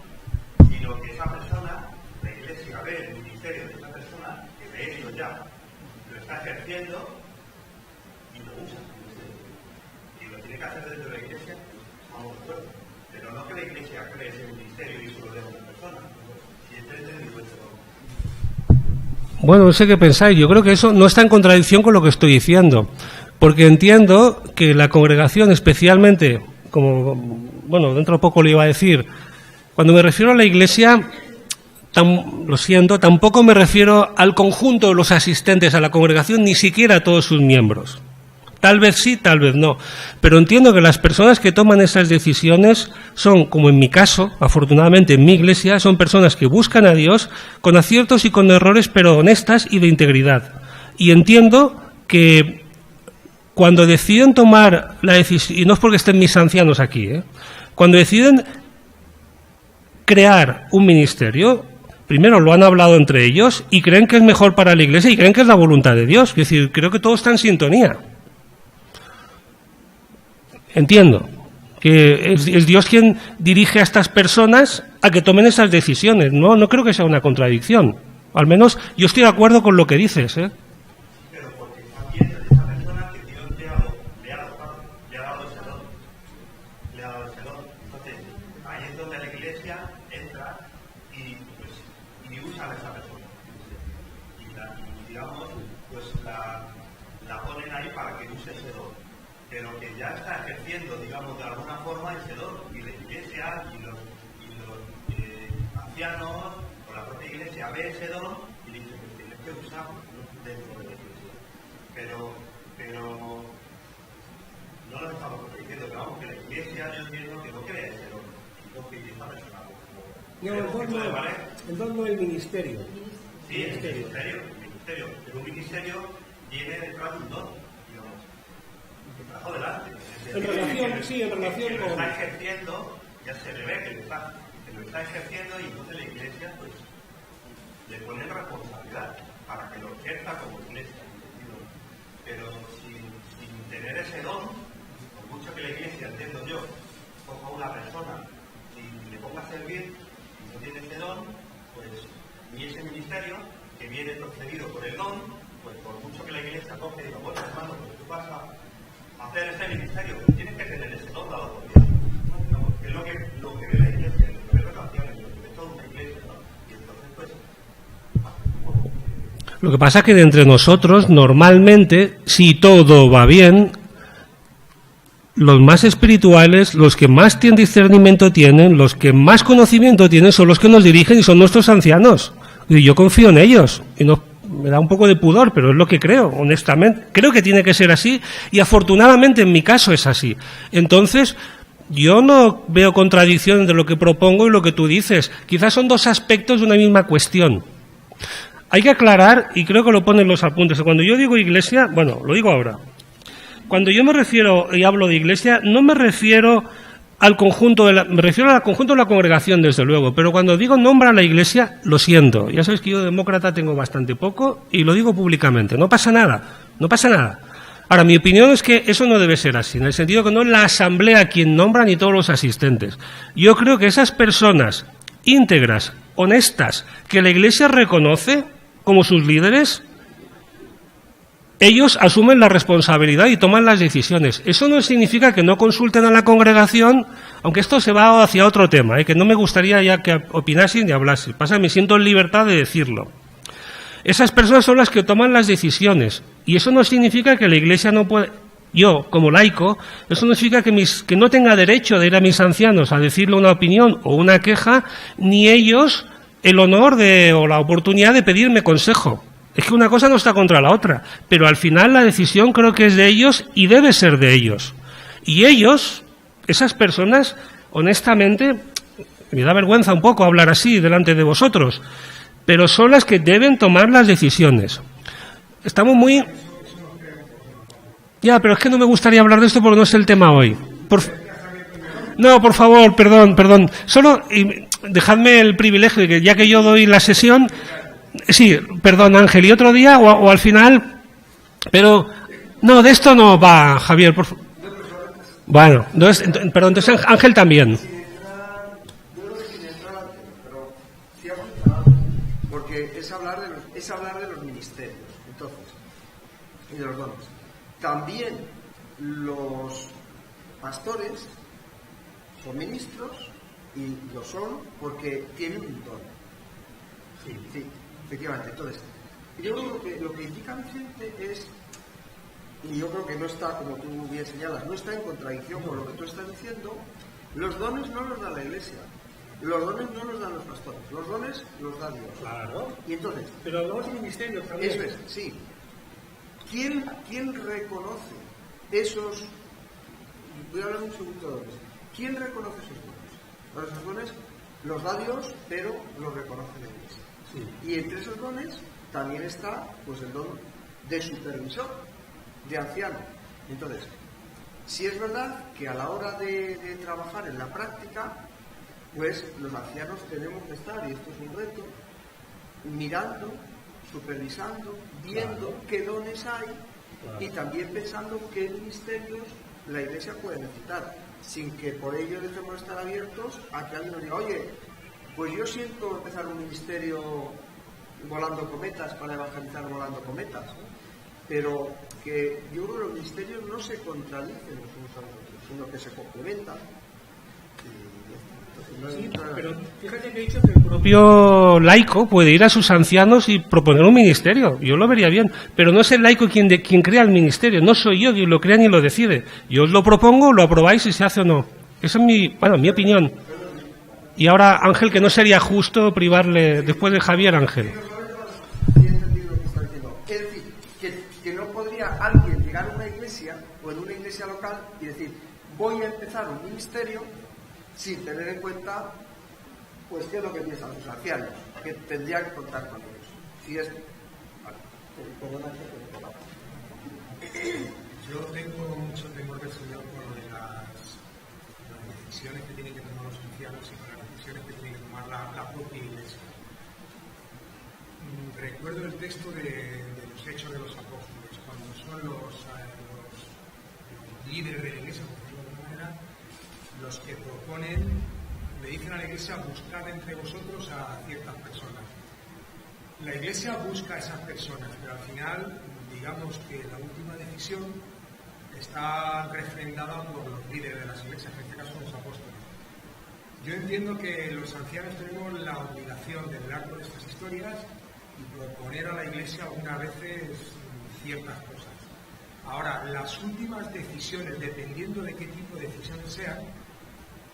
sino que esa persona, la Iglesia ve el ministerio de esa persona, que de hecho ya lo está ejerciendo y lo usa. Y lo tiene que hacer desde la Iglesia, vamos de acuerdo. Pero no que la Iglesia cree ese ministerio y se lo dé a una persona. Si entiendes, digo esto. Bueno, no sé qué pensáis. Yo creo que eso no está en contradicción con lo que estoy diciendo. Porque entiendo que la congregación, especialmente, como, bueno, dentro de poco le iba a decir, cuando me refiero a la Iglesia, lo siento, tampoco me refiero al conjunto de los asistentes a la congregación, ni siquiera a todos sus miembros. Tal vez sí, tal vez no. Pero entiendo que las personas que toman esas decisiones son, como en mi caso, afortunadamente en mi iglesia, son personas que buscan a Dios con aciertos y con errores, pero honestas y de integridad. Y entiendo que cuando deciden tomar la decisión, y no es porque estén mis ancianos aquí, cuando deciden crear un ministerio, primero lo han hablado entre ellos y creen que es mejor para la iglesia y creen que es la voluntad de Dios. Es decir, creo que todo está en sintonía. Entiendo que es Dios quien dirige a estas personas a que tomen esas decisiones. No creo que sea una contradicción. Al menos yo estoy de acuerdo con lo que dices, Pero porque también de esa persona que Dios le ha dado ese don. Le ha dado ese don. Entonces, ahí es donde la Iglesia entra y usa a esa persona. Y digamos, pues la ponen ahí para que use ese don. Pero que ya está ejerciendo, digamos, de alguna forma ese don. Y la Iglesia y los ancianos o la propia Iglesia ve ese don y dice que tienes que usarlo dentro de la Iglesia. Pero no lo estamos diciendo, pero vamos, que la Iglesia yo entiendo que no crea ese don, sino que esa persona el don no el ministerio. Sí, el ministerio. Pero un ministerio tiene detrás un don, digamos. que trajo delante. En relación, sí, en relación que lo con... está ejerciendo, ya se le ve que lo está ejerciendo, y entonces la Iglesia pues le pone responsabilidad para que lo ejerza como Iglesia. Pero sin tener ese don, por mucho que la Iglesia, entiendo yo, coja a una persona y le ponga a servir y no tiene ese don, pues ni ese ministerio que viene procedido por el don, pues por mucho que la Iglesia coge y diga, bueno, hermano, pues tú vas a hacer ese ministerio, pero tienes que tener ese don dado por Dios. No, porque es lo que ve la Iglesia, lo que ve las naciones, lo que ve toda una Iglesia, ¿no? Y entonces, pues, Lo que pasa es que de entre nosotros, normalmente, si todo va bien, los más espirituales, los que más discernimiento tienen, los que más conocimiento tienen, son los que nos dirigen y son nuestros ancianos. Y yo confío en ellos. Y no, me da un poco de pudor, pero es lo que creo, honestamente. Creo que tiene que ser así, y afortunadamente en mi caso es así. Entonces, yo no veo contradicción entre lo que propongo y lo que tú dices. Quizás son dos aspectos de una misma cuestión. Hay que aclarar, y creo que lo ponen los apuntes, cuando yo digo iglesia, bueno, lo digo ahora. Cuando yo me refiero y hablo de iglesia, no me refiero al conjunto me refiero al conjunto de la congregación, desde luego, pero cuando digo nombra a la iglesia, lo siento. Ya sabéis que yo demócrata tengo bastante poco y lo digo públicamente. No pasa nada, no pasa nada. Ahora, mi opinión es que eso no debe ser así, en el sentido que no es la asamblea quien nombra ni todos los asistentes. Yo creo que esas personas íntegras, honestas, que la iglesia reconoce como sus líderes, ellos asumen la responsabilidad y toman las decisiones. Eso no significa que no consulten a la congregación, aunque esto se va hacia otro tema, que no me gustaría ya que opinasen y hablasen. Pasa, me siento en libertad de decirlo. Esas personas son las que toman las decisiones, y eso no significa que la Iglesia no puede... Yo, como laico, eso no significa que no tenga derecho de ir a mis ancianos a decirle una opinión o una queja, ni ellos el honor o la oportunidad de pedirme consejo. Es que una cosa no está contra la otra, pero al final la decisión creo que es de ellos y debe ser de ellos. Y ellos, esas personas, honestamente, me da vergüenza un poco hablar así delante de vosotros, pero son las que deben tomar las decisiones. Estamos muy... Ya, pero es que no me gustaría hablar de esto porque no es el tema hoy. No, por favor, perdón. Solo dejadme el privilegio de que, ya que yo doy la sesión... Sí, perdón, Ángel, y otro día o al final... Pero... No, de esto no va, Javier, por favor. Bueno, entonces Ángel también. Porque es hablar de los ministerios, entonces, y de los dones. También los pastores son ministros, y lo son porque tienen un don. Sí, efectivamente. Entonces, yo creo que lo que indica Vicente es, y yo creo que no está, como tú bien señalas, no está en contradicción con lo que tú estás diciendo. Los dones no los da la Iglesia. Los dones no los dan los pastores, los dones los da Dios. Claro. Y entonces, Pero hablamos de ministerios también. eso es, sí. ¿Quién reconoce esos? Voy a hablar un segundo de dones. ¿Quién reconoce esos dones? Bueno, esos dones los da Dios, pero los reconoce la Iglesia. Sí. Y entre esos dones también está, pues, el don de supervisor, de anciano. Entonces, si es verdad que a la hora de trabajar en la práctica, pues los ancianos tenemos que estar, y esto es un reto, mirando, supervisando, viendo qué dones hay, y también pensando qué ministerios la Iglesia puede necesitar, sin que por ello dejemos de estar abiertos a que alguien nos diga, oye, pues yo siento empezar un ministerio volando cometas para evangelizar volando cometas, ¿no? Pero que yo creo que los ministerios no se contradicen los unos a los otros, sino que se complementan. Sí, pero fíjate que he dicho que el propio laico puede ir a sus ancianos y proponer un ministerio. Yo lo vería bien, pero no es el laico quien crea el ministerio. No soy yo quien lo crea ni lo decide. Yo os lo propongo, lo aprobáis y se hace o no. Esa es mi opinión. Y ahora, Ángel, que no sería justo privarle, después de Javier, Ángel. Es decir, que no podría alguien llegar a una iglesia o en una iglesia local y decir, voy a empezar un ministerio sin tener en cuenta, pues, qué es lo que piensan sus ancianos, que tendría que contar con ellos. Si es... Vale, perdona, Yo tengo mucho temor del Señor con lo de las decisiones que tienen que tomar los cristianos y con las decisiones que tiene que tomar la propia Iglesia. Recuerdo el texto de los Hechos de los Apóstoles, cuando son los líderes de la Iglesia, por decirlo de alguna manera, los que proponen, le dicen a la Iglesia, buscad entre vosotros a ciertas personas. La Iglesia busca a esas personas, pero al final, digamos que la última decisión está refrendada por los líderes de las iglesias, en este caso los apóstoles. Yo entiendo que los ancianos tenemos la obligación de velar por estas historias y proponer a la Iglesia algunas veces ciertas cosas. Ahora, las últimas decisiones, dependiendo de qué tipo de decisiones sean,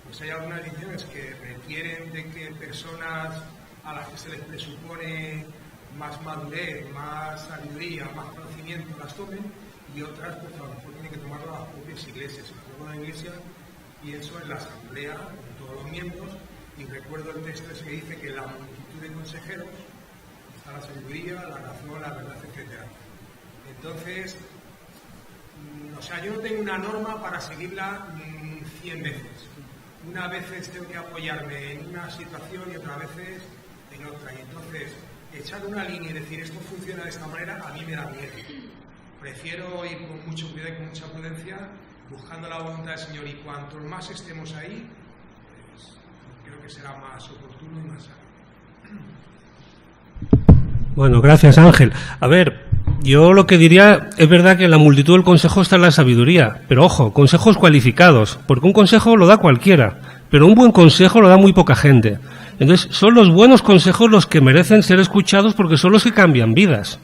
pues hay algunas decisiones que requieren de que personas a las que se les presupone más madurez, más sabiduría, más conocimiento las tomen, y otras pues a lo mejor tienen que tomarlo las propias iglesias. Luego la iglesia pienso en la asamblea, con todos los miembros, y recuerdo el texto ese que dice que la multitud de consejeros está la sabiduría, la razón, la verdad, etc. Entonces, o sea, yo no tengo una norma para seguirla 100 veces. Unas veces tengo que apoyarme en una situación y otras veces en otra. Y entonces, echar una línea y decir esto funciona de esta manera, a mí me da miedo. Prefiero ir con mucho cuidado y con mucha prudencia, buscando la voluntad del Señor. Y cuanto más estemos ahí, pues, creo que será más oportuno y más sabio. Bueno, gracias, Ángel. A ver, yo lo que diría, es verdad que en la multitud del consejo está la sabiduría, pero ojo, consejos cualificados, porque un consejo lo da cualquiera, pero un buen consejo lo da muy poca gente. Entonces, son los buenos consejos los que merecen ser escuchados porque son los que cambian vidas.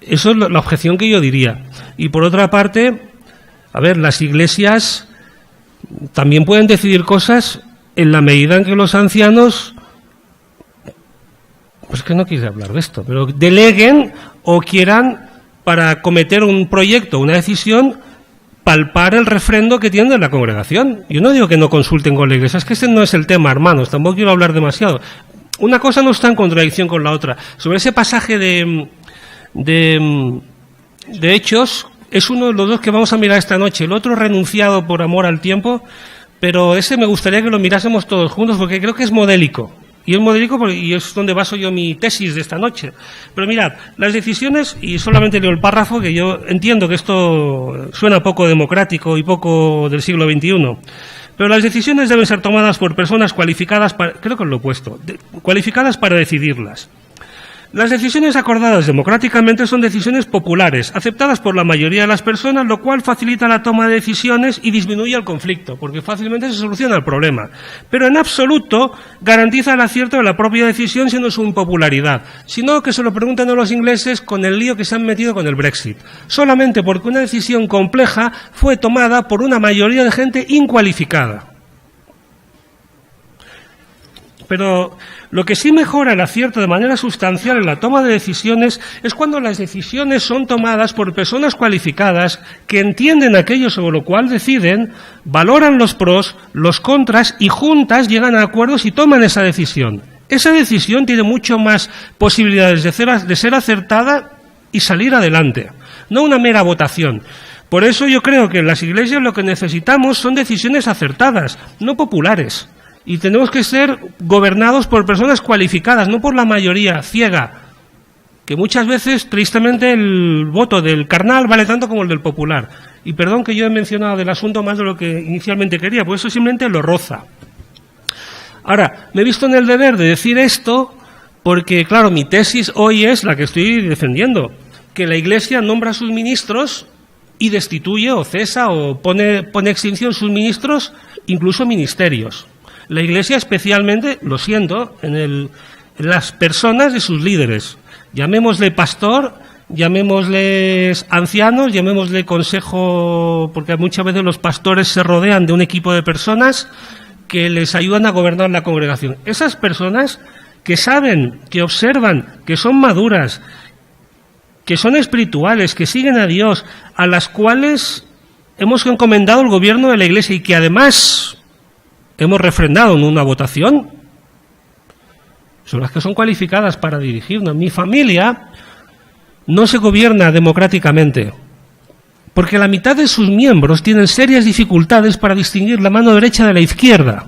Eso es la objeción que yo diría. Y por otra parte, a ver, las iglesias también pueden decidir cosas en la medida en que los ancianos, pues que no quise hablar de esto, pero deleguen o quieran, para cometer un proyecto, una decisión, palpar el refrendo que tienen de la congregación. Yo no digo que no consulten con la iglesia, es que este no es el tema, hermanos, tampoco quiero hablar demasiado. Una cosa no está en contradicción con la otra. Sobre ese pasaje de Hechos, es uno de los dos que vamos a mirar esta noche. El otro renunciado por amor al tiempo, pero ese me gustaría que lo mirásemos todos juntos porque creo que es modélico. Y es modélico y es donde baso yo mi tesis de esta noche. Pero mirad, las decisiones, y solamente leo el párrafo, que yo entiendo que esto suena poco democrático y poco del siglo XXI, pero las decisiones deben ser tomadas por personas cualificadas para, creo que es lo opuesto, cualificadas para decidirlas. Las decisiones acordadas democráticamente son decisiones populares, aceptadas por la mayoría de las personas, lo cual facilita la toma de decisiones y disminuye el conflicto, porque fácilmente se soluciona el problema. Pero en absoluto garantiza el acierto de la propia decisión, siendo su impopularidad. Sino que se lo preguntan a los ingleses con el lío que se han metido con el Brexit. Solamente porque una decisión compleja fue tomada por una mayoría de gente incualificada. Pero lo que sí mejora el acierto de manera sustancial en la toma de decisiones es cuando las decisiones son tomadas por personas cualificadas que entienden aquello sobre lo cual deciden, valoran los pros, los contras y juntas llegan a acuerdos y toman esa decisión. Esa decisión tiene mucho más posibilidades de ser acertada y salir adelante, no una mera votación. Por eso yo creo que en las iglesias lo que necesitamos son decisiones acertadas, no populares. Y tenemos que ser gobernados por personas cualificadas, no por la mayoría ciega, que muchas veces, tristemente, el voto del carnal vale tanto como el del popular. Y perdón que yo he mencionado del asunto más de lo que inicialmente quería, pues eso simplemente lo roza. Ahora, me he visto en el deber de decir esto porque, claro, mi tesis hoy es la que estoy defendiendo, que la Iglesia nombra a sus ministros y destituye o cesa o pone extinción sus ministros, incluso ministerios. La Iglesia especialmente, lo siento, en las personas de sus líderes. Llamémosle pastor, llamémosle ancianos, llamémosle consejo, porque muchas veces los pastores se rodean de un equipo de personas que les ayudan a gobernar la congregación. Esas personas que saben, que observan, que son maduras, que son espirituales, que siguen a Dios, a las cuales hemos encomendado el gobierno de la Iglesia y que además hemos refrendado en una votación, son las que son cualificadas para dirigirnos. Mi familia no se gobierna democráticamente, porque la mitad de sus miembros tienen serias dificultades para distinguir la mano derecha de la izquierda.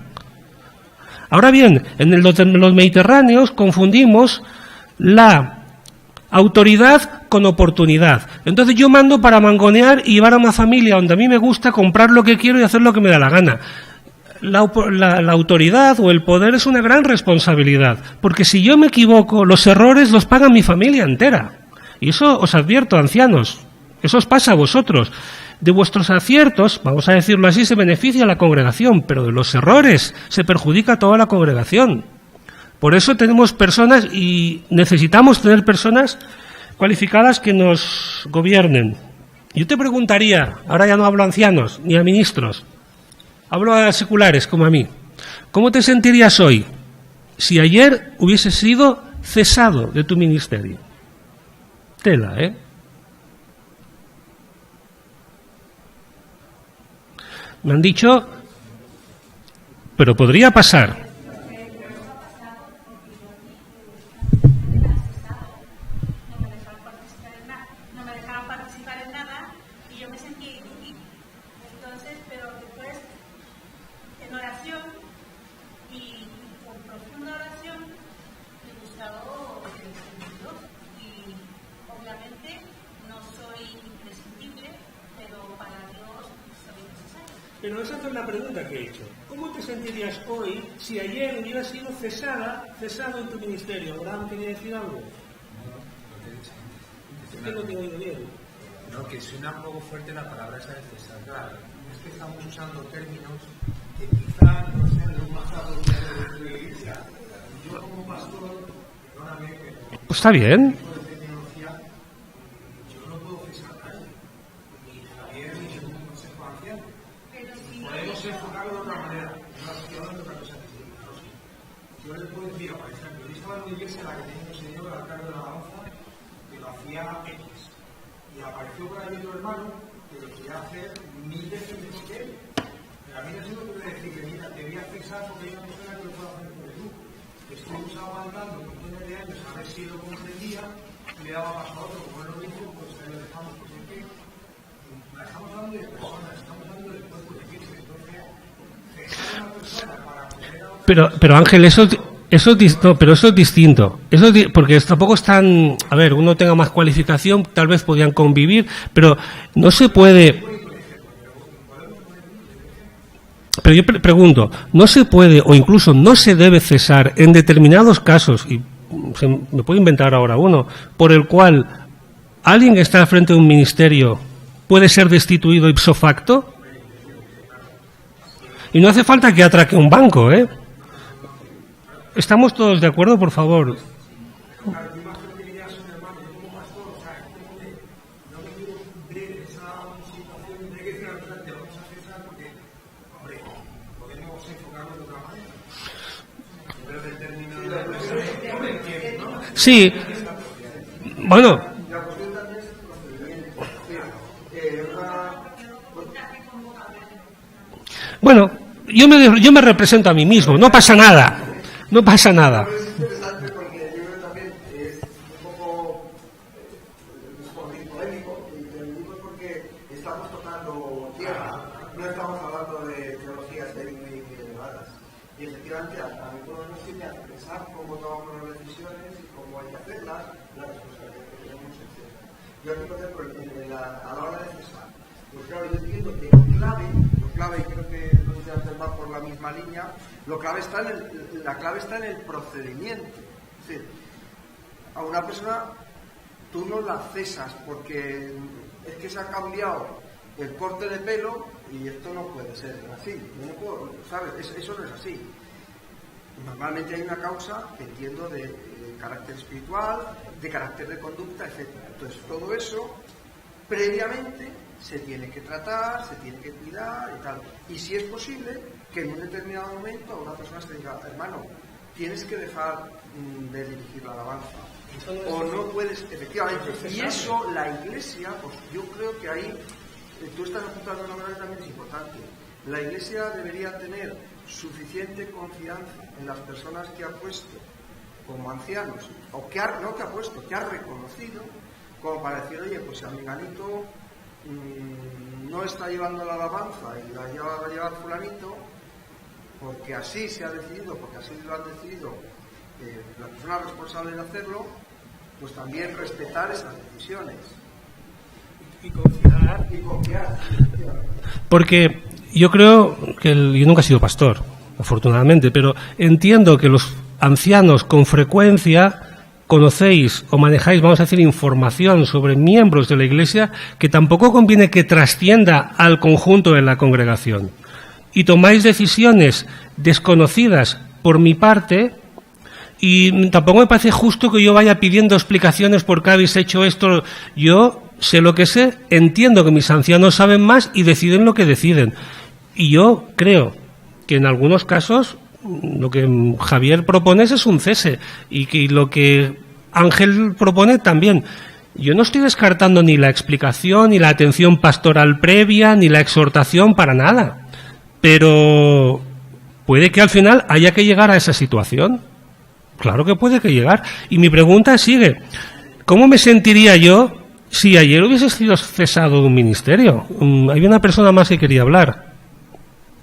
Ahora bien, en los mediterráneos confundimos la autoridad con oportunidad. Entonces yo mando para mangonear y llevar a una familia donde a mí me gusta, comprar lo que quiero y hacer lo que me da la gana. La autoridad o el poder es una gran responsabilidad, porque si yo me equivoco, los errores los paga mi familia entera. Y eso os advierto, ancianos, eso os pasa a vosotros. De vuestros aciertos, vamos a decirlo así, se beneficia la congregación, pero de los errores se perjudica a toda la congregación. Por eso tenemos personas y necesitamos tener personas cualificadas que nos gobiernen. Yo te preguntaría, ahora ya no hablo a ancianos ni a ministros, hablo a seculares como a mí, ¿cómo te sentirías hoy si ayer hubieses sido cesado de tu ministerio? Tela, ¿eh? Me han dicho, pero podría pasar. No me dejaban participar en nada y yo me sentí inútil. Entonces, pero después, en oración y con profunda oración, he buscado Dios. Y obviamente no soy imprescindible, pero para Dios soy necesario. Pero esa es la pregunta que he hecho. ¿Cómo te sentirías hoy si ayer hubieras sido cesado en tu ministerio? ¿Abraham quería decir algo? Es que no te oigo bien. No, que suena un poco fuerte la palabra esa de cesar. Claro, es que estamos usando términos que quizá no sean los más apropiados de la iglesia. Yo como pastor, perdóname, pero Pues está bien. de terminología, yo no puedo cesar a nadie. Ni Javier ni ningún consejo anciano. Podemos enfocarlo de otra manera. No estoy hablando de otra cosa distinta, no sé. Yo les puedo decir, por ejemplo, yo estaba en una iglesia en la que tenía un señor al cargo de la alabanza que lo hacía X. Y apareció por ahí otro hermano que lo quería hacer 1000 veces mejor que él. Pero a mí no se me puede decir que, mira, te voy a cesar porque hay una persona que lo puede hacer mejor que tú. Estuvimos aguantando montones de años a ver si lo comprendía y le daba paso a otro. Como él lo dijo, pues ahí lo dejamos. Porque es que estamos hablando de personas, estamos hablando del cuerpo de Cristo. Entonces, cesar a una persona para poner a otra. Pero Ángel, eso es distinto. Porque tampoco están, a ver, uno tenga más cualificación, tal vez podían convivir, pero no se puede. Pero yo pregunto, ¿no se puede o incluso no se debe cesar en determinados casos, y me puedo inventar ahora uno, por el cual alguien que está al frente de un ministerio puede ser destituido ipso facto? Y no hace falta que atraque un banco, ¿eh? ¿Estamos todos de acuerdo, por favor? Sí. Bueno. Bueno, yo me represento a mí mismo, no pasa nada. No pasa nada. Es interesante porque yo creo también es un poco polémico, y te lo digo porque estamos tocando tierra, no estamos hablando de teologías muy elevadas. Y efectivamente a mí por lo menos sí me hace pensar cómo tomamos las decisiones y cómo hay que hacerlas, la responsabilidad que tenemos, etc. Yo aquí, por ejemplo, a la hora de cesar, pues claro, yo entiendo que lo clave, y creo que los estudiantes van por la misma línea, la clave está en el procedimiento. Es decir, a una persona tú no la cesas porque es que se ha cambiado el corte de pelo y esto no puede ser así. No puedo, ¿sabes? Eso no es así. Normalmente hay una causa que entiendo de carácter espiritual, de carácter de conducta, etc. Entonces todo eso previamente se tiene que tratar, se tiene que cuidar y tal. Y si es posible que en un determinado momento una persona se diga, hermano, tienes que dejar de dirigir la alabanza. O no puedes, efectivamente. Y eso la Iglesia, pues yo creo que ahí, tú estás apuntando una cosa que también es importante. La Iglesia debería tener suficiente confianza en las personas que ha puesto como ancianos, o que ha reconocido, como para decir, oye, pues a Menganito no está llevando la alabanza y la va a llevar fulanito, porque así se ha decidido, porque así lo han decidido las personas responsables de hacerlo, pues también respetar esas decisiones. Y confiar. Y confiar. Porque yo creo que yo nunca he sido pastor, afortunadamente, pero entiendo que los ancianos con frecuencia conocéis o manejáis, vamos a decir, información sobre miembros de la Iglesia que tampoco conviene que trascienda al conjunto de la congregación. Y tomáis decisiones desconocidas por mi parte, y tampoco me parece justo que yo vaya pidiendo explicaciones por qué habéis hecho esto. Yo sé lo que sé, entiendo que mis ancianos saben más y deciden lo que deciden. Y yo creo que en algunos casos lo que Javier propone es un cese, y que lo que Ángel propone también. Yo no estoy descartando ni la explicación, ni la atención pastoral previa, ni la exhortación, para nada. Pero puede que al final haya que llegar a esa situación. Claro que puede que llegar. Y mi pregunta sigue: ¿cómo me sentiría yo si ayer hubiese sido cesado de un ministerio? Hay una persona más que quería hablar,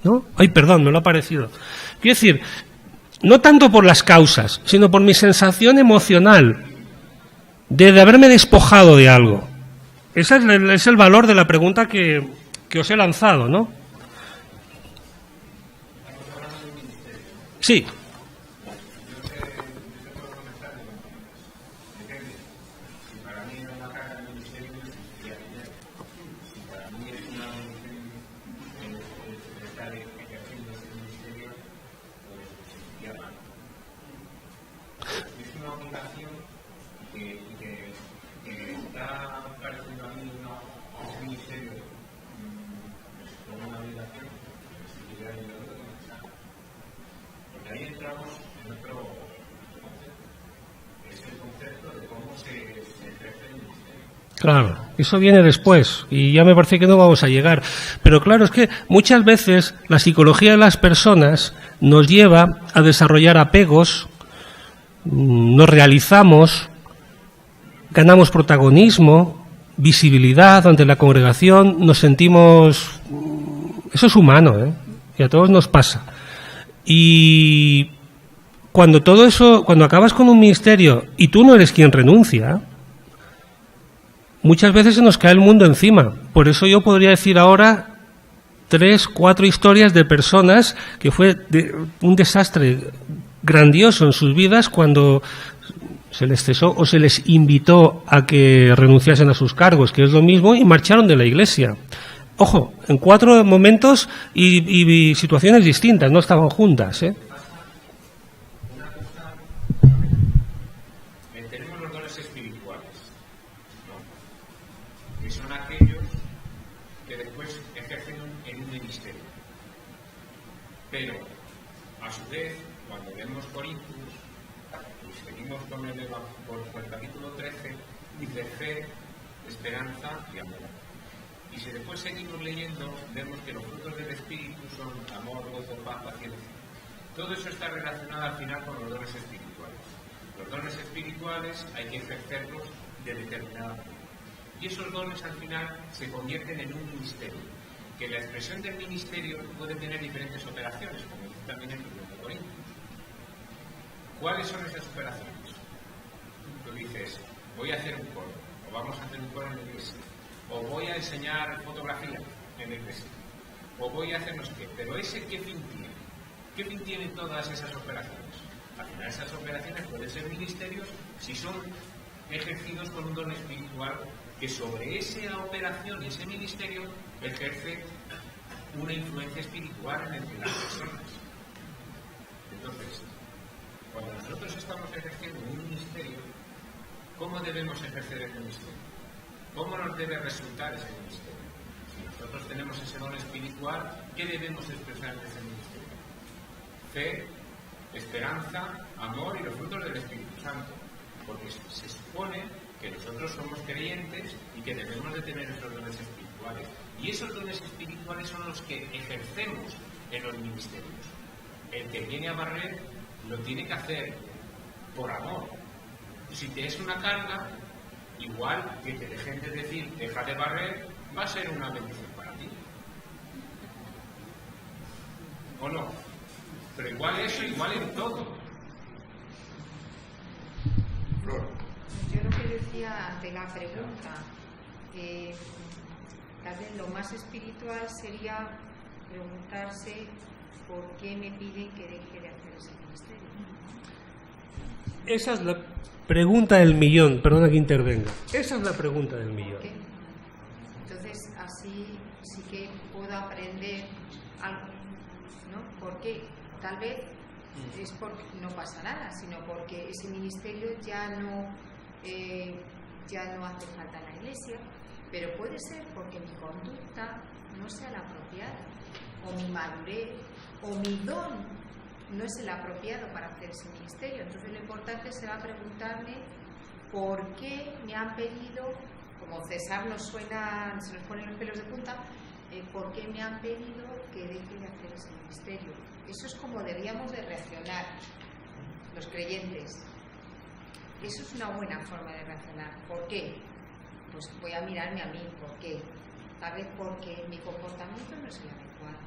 ¿no? Ay, perdón, me lo ha parecido. Quiero decir, no tanto por las causas, sino por mi sensación emocional de haberme despojado de algo. Ese es el valor de la pregunta que os he lanzado, ¿no? Sí. Claro, eso viene después y ya me parece que no vamos a llegar. Pero claro, es que muchas veces la psicología de las personas nos lleva a desarrollar apegos, nos realizamos, ganamos protagonismo, visibilidad ante la congregación, nos sentimos... Eso es humano, ¿eh? Y a todos nos pasa. Y cuando todo eso, cuando acabas con un ministerio y tú no eres quien renuncia, muchas veces se nos cae el mundo encima. Por eso yo podría decir ahora 3, 4 historias de personas que fue un desastre grandioso en sus vidas cuando se les cesó o se les invitó a que renunciasen a sus cargos, que es lo mismo, y marcharon de la Iglesia. Ojo, en 4 momentos y situaciones distintas, no estaban juntas, ¿eh? Tenemos los dones espirituales, ¿no? Que son aquellos que después ejercen en un ministerio. Pero, a su vez, cuando vemos Corintios, y seguimos con el capítulo 13, dice fe, esperanza y amor. Y si después seguimos leyendo, vemos que los frutos del Espíritu son amor, gozo, paz, paciencia. Todo eso está relacionado al final con los dones espirituales. Los dones espirituales hay que ejercerlos de determinada manera. Y esos dones al final se convierten en un ministerio. Que la expresión del ministerio puede tener diferentes operaciones, como dice también el libro de Corintios. ¿Cuáles son esas operaciones? Tú dices, voy a hacer un coro, o vamos a hacer un coro en la iglesia, o voy a enseñar fotografía en la iglesia, o voy a hacer no sé qué. Pero ese, ¿qué fin tiene? ¿Qué fin tienen todas esas operaciones? Al final esas operaciones pueden ser ministerios si son ejercidos con un don espiritual que sobre esa operación y ese ministerio ejerce una influencia espiritual entre las personas. Entonces, cuando nosotros estamos ejerciendo un ministerio, ¿cómo debemos ejercer el ministerio? ¿Cómo nos debe resultar ese ministerio? Si nosotros tenemos ese don espiritual, ¿qué debemos expresar en ese ministerio? Fe, esperanza, amor y los frutos del Espíritu Santo. Porque se supone que nosotros somos creyentes y que debemos de tener esos dones espirituales. Y esos dones espirituales son los que ejercemos en los ministerios. El que viene a barrer lo tiene que hacer por amor. Si te es una carga, igual que te dejen de decir deja de barrer, va a ser una bendición para ti. ¿O no? Pero igual eso, igual en todo. Flor. Yo lo que decía ante la pregunta, tal vez lo más espiritual sería preguntarse por qué me piden que deje de hacer ese ministerio. Esa es la pregunta del millón, perdona que intervenga. Esa es la pregunta del millón. ¿Por qué? Entonces, así sí que puedo aprender algo, ¿no? ¿Por qué? Tal vez es porque no pasa nada, sino porque ese ministerio ya no hace falta en la Iglesia, pero puede ser porque mi conducta no sea la apropiada, o mi madurez, o mi don no es el apropiado para hacer ese ministerio. Entonces lo importante será preguntarme por qué me han pedido, como César se nos ponen los pelos de punta, por qué me han pedido que deje de hacer ese ministerio. Eso es como deberíamos de reaccionar los creyentes. Eso es una buena forma de reaccionar. ¿Por qué? Pues voy a mirarme a mí. ¿Por qué? Tal vez porque mi comportamiento no es el adecuado.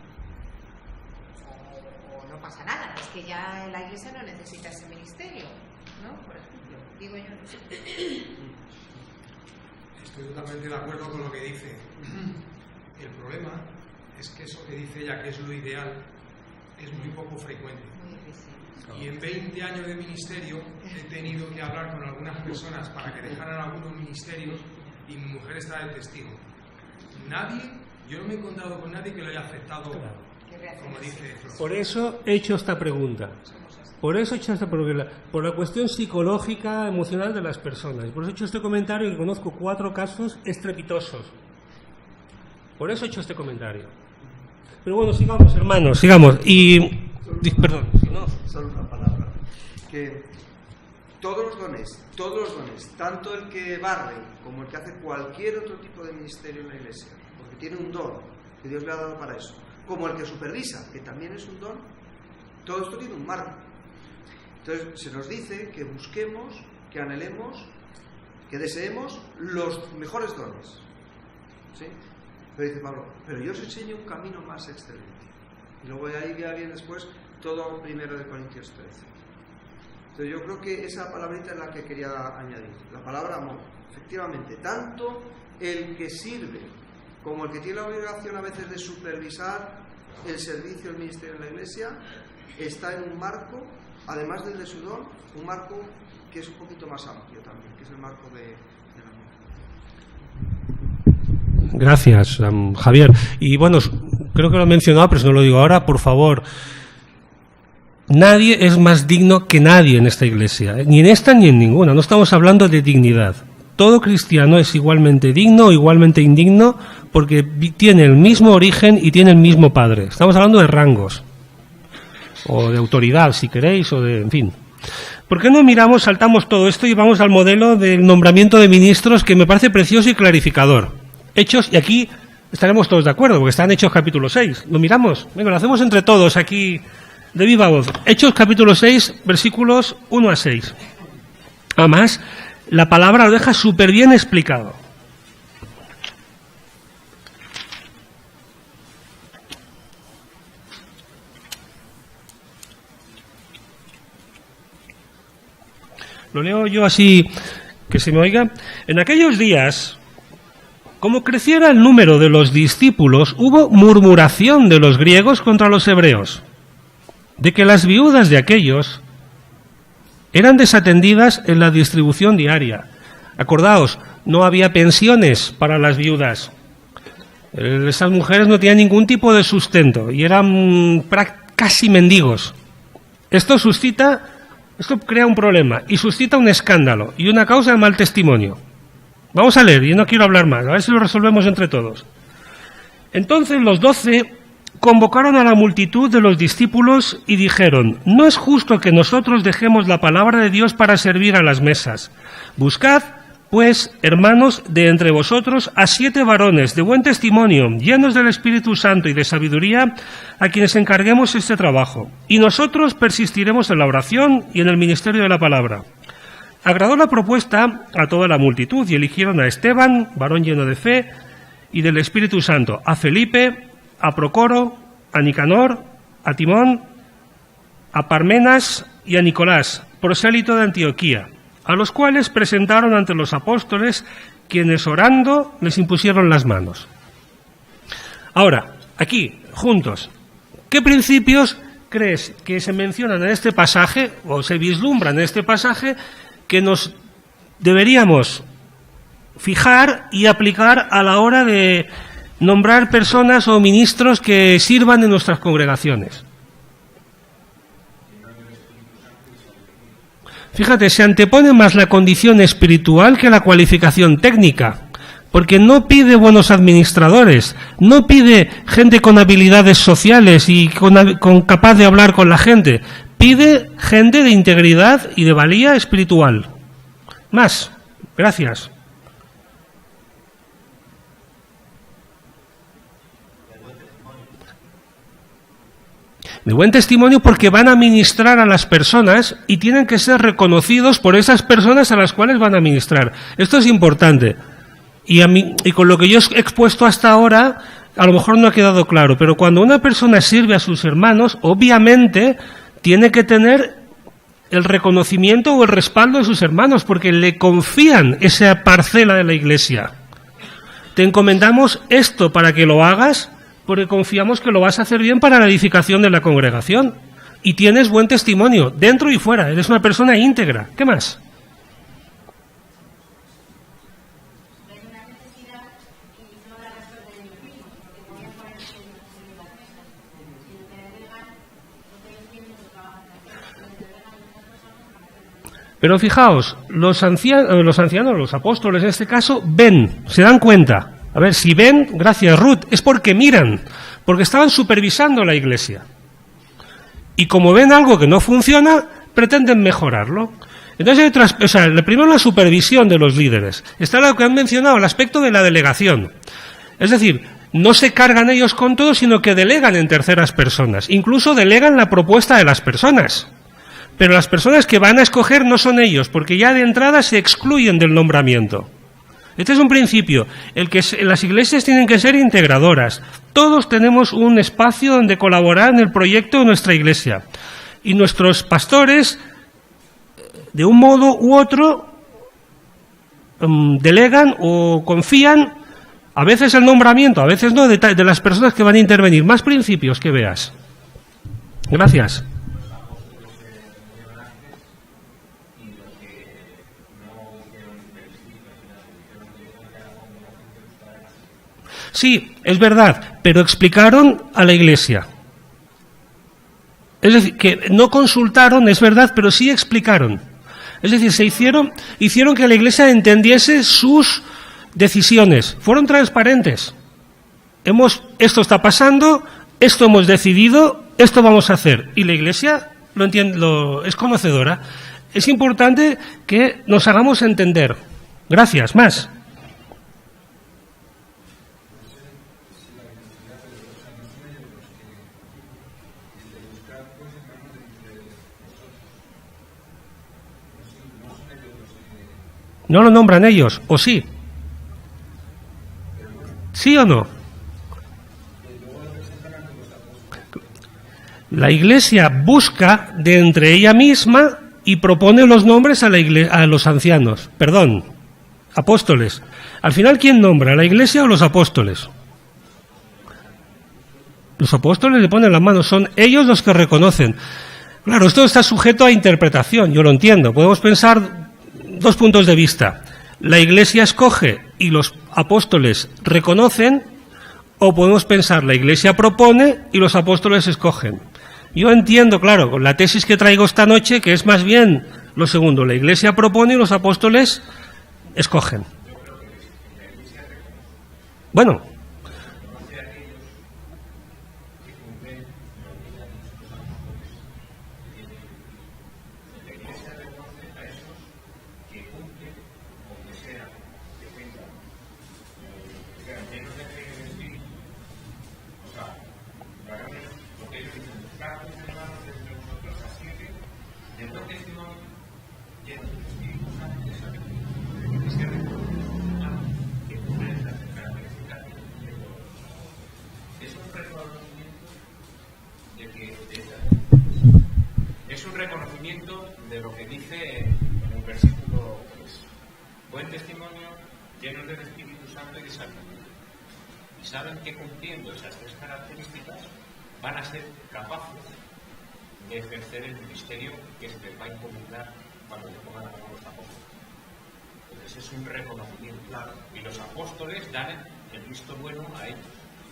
O no pasa nada, es que ya la Iglesia no necesita ese ministerio, ¿no? Por ejemplo, digo yo. No sé. Estoy totalmente de acuerdo con lo que dice. El problema es que eso que dice ella, que es lo ideal, es muy poco frecuente. Muy difícil. Y en 20 años de ministerio he tenido que hablar con algunas personas para que dejaran algunos ministerios y mi mujer está de testigo. Yo no me he encontrado con nadie que lo haya afectado, como dice Flor. Por eso he hecho esta pregunta. Por la cuestión psicológica, emocional de las personas. Por eso he hecho este comentario y conozco 4 casos estrepitosos. Por eso he hecho este comentario. Pero bueno, sigamos, hermanos, sigamos. Perdón, no, solo una palabra. Que todos los dones, tanto el que barre como el que hace cualquier otro tipo de ministerio en la Iglesia, porque tiene un don que Dios le ha dado para eso, como el que supervisa, que también es un don, todo esto tiene un marco. Entonces se nos dice que busquemos, que anhelemos, que deseemos los mejores dones. ¿Sí? Pero dice Pablo, pero yo os enseño un camino más excelente. Y luego ahí viene después todo 1 Corintios 13. Entonces yo creo que esa palabrita es la que quería añadir, la palabra amor. Efectivamente, tanto el que sirve como el que tiene la obligación a veces de supervisar el servicio del ministerio en la Iglesia está en un marco, además del de su don, un marco que es un poquito más amplio también, que es el marco del amor. Gracias, Javier. Y bueno, creo que lo he mencionado, pero si no lo digo ahora, por favor, nadie es más digno que nadie en esta Iglesia, ni en esta ni en ninguna. No estamos hablando de dignidad. Todo cristiano es igualmente digno o igualmente indigno porque tiene el mismo origen y tiene el mismo padre. Estamos hablando de rangos, o de autoridad, si queréis, o de, en fin. ¿Por qué no saltamos todo esto y vamos al modelo del nombramiento de ministros, que me parece precioso y clarificador? Hechos, y aquí estaremos todos de acuerdo, porque está en Hechos capítulo 6. ¿Lo miramos? Venga, lo hacemos entre todos aquí de viva voz. Hechos capítulo 6, versículos 1 a 6. Además, la palabra lo deja súper bien explicado. Lo leo yo así, que se me oiga. En aquellos días, como creciera el número de los discípulos, hubo murmuración de los griegos contra los hebreos, de que las viudas de aquellos eran desatendidas en la distribución diaria. Acordaos, no había pensiones para las viudas. Esas mujeres no tenían ningún tipo de sustento y eran casi mendigos. Esto crea un problema y suscita un escándalo y una causa de mal testimonio. Vamos a leer, y no quiero hablar más, a ver si lo resolvemos entre todos. Entonces los 12 convocaron a la multitud de los discípulos y dijeron: no es justo que nosotros dejemos la palabra de Dios para servir a las mesas. Buscad, pues, hermanos, de entre vosotros a 7 varones de buen testimonio, llenos del Espíritu Santo y de sabiduría, a quienes encarguemos este trabajo. Y nosotros persistiremos en la oración y en el ministerio de la palabra. Agradó la propuesta a toda la multitud y eligieron a Esteban, varón lleno de fe, y del Espíritu Santo, a Felipe, a Procoro, a Nicanor, a Timón, a Parmenas y a Nicolás, prosélito de Antioquía, a los cuales presentaron ante los apóstoles, quienes orando les impusieron las manos. Ahora, aquí, juntos, ¿qué principios crees que se mencionan en este pasaje, o se vislumbran en este pasaje, que nos deberíamos fijar y aplicar a la hora de nombrar personas o ministros que sirvan en nuestras congregaciones? Fíjate, se antepone más la condición espiritual que la cualificación técnica, porque no pide buenos administradores, no pide gente con habilidades sociales y con capaz de hablar con la gente, pide gente de integridad y de valía espiritual. Más, gracias. De buen testimonio porque van a ministrar a las personas y tienen que ser reconocidos por esas personas a las cuales van a ministrar. Esto es importante. Y con lo que yo he expuesto hasta ahora, a lo mejor no ha quedado claro, pero cuando una persona sirve a sus hermanos, obviamente tiene que tener el reconocimiento o el respaldo de sus hermanos, porque le confían esa parcela de la iglesia. Te encomendamos esto para que lo hagas, porque confiamos que lo vas a hacer bien para la edificación de la congregación. Y tienes buen testimonio, dentro y fuera, eres una persona íntegra. ¿Qué más? Pero fijaos, los ancianos, los apóstoles en este caso, ven, se dan cuenta. A ver, si ven, gracias Ruth, es porque miran, porque estaban supervisando la iglesia. Y como ven algo que no funciona, pretenden mejorarlo. Entonces, primero la supervisión de los líderes. Está lo que han mencionado, el aspecto de la delegación. Es decir, no se cargan ellos con todo, sino que delegan en terceras personas. Incluso delegan la propuesta de las personas. Pero las personas que van a escoger no son ellos, porque ya de entrada se excluyen del nombramiento. Este es un principio. Las iglesias tienen que ser integradoras. Todos tenemos un espacio donde colaborar en el proyecto de nuestra iglesia. Y nuestros pastores, de un modo u otro, delegan o confían, a veces el nombramiento, a veces no, de las personas que van a intervenir. Más principios que veas. Gracias. Sí, es verdad, pero explicaron a la iglesia. Es decir, que no consultaron, es verdad, pero sí explicaron. Es decir, hicieron que la iglesia entendiese sus decisiones. Fueron transparentes. Esto está pasando, esto hemos decidido, esto vamos a hacer. Y la iglesia lo entiende, es conocedora. Es importante que nos hagamos entender. Gracias, más. ¿No lo nombran ellos? ¿O sí? ¿Sí o no? La Iglesia busca de entre ella misma y propone los nombres a los ancianos. Perdón, apóstoles. Al final, ¿quién nombra? ¿La Iglesia o los apóstoles? Los apóstoles le ponen las manos, son ellos los que reconocen. Claro, esto está sujeto a interpretación, yo lo entiendo. Podemos pensar dos puntos de vista. La Iglesia escoge y los apóstoles reconocen, o podemos pensar la Iglesia propone y los apóstoles escogen. Yo entiendo, claro, con la tesis que traigo esta noche, que es más bien lo segundo. La Iglesia propone y los apóstoles escogen. Bueno. reconocimiento de lo que dice en el versículo 3. Buen testimonio, llenos del Espíritu Santo y de sabiduría. Y saben que cumpliendo esas tres características van a ser capaces de ejercer el ministerio que se les va a encomendar cuando se pongan a los apóstoles. Entonces es un reconocimiento. Claro. Y los apóstoles dan el visto bueno a ellos,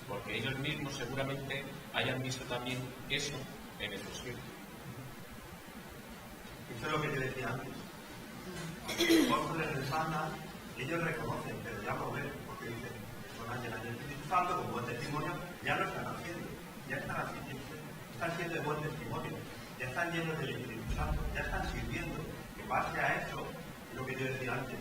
porque ellos mismos seguramente hayan visto también eso en esos tiempos. Eso es lo que te decía antes. Los apóstoles resaltan, ellos reconocen, pero ya lo ven, porque dicen, personas llenas del Espíritu Santo, con buen testimonio, ya lo están haciendo, ya están haciendo, están siendo de buen testimonio, ya están llenos del Espíritu Santo, ya están sirviendo. Que base a eso, es lo que yo decía antes,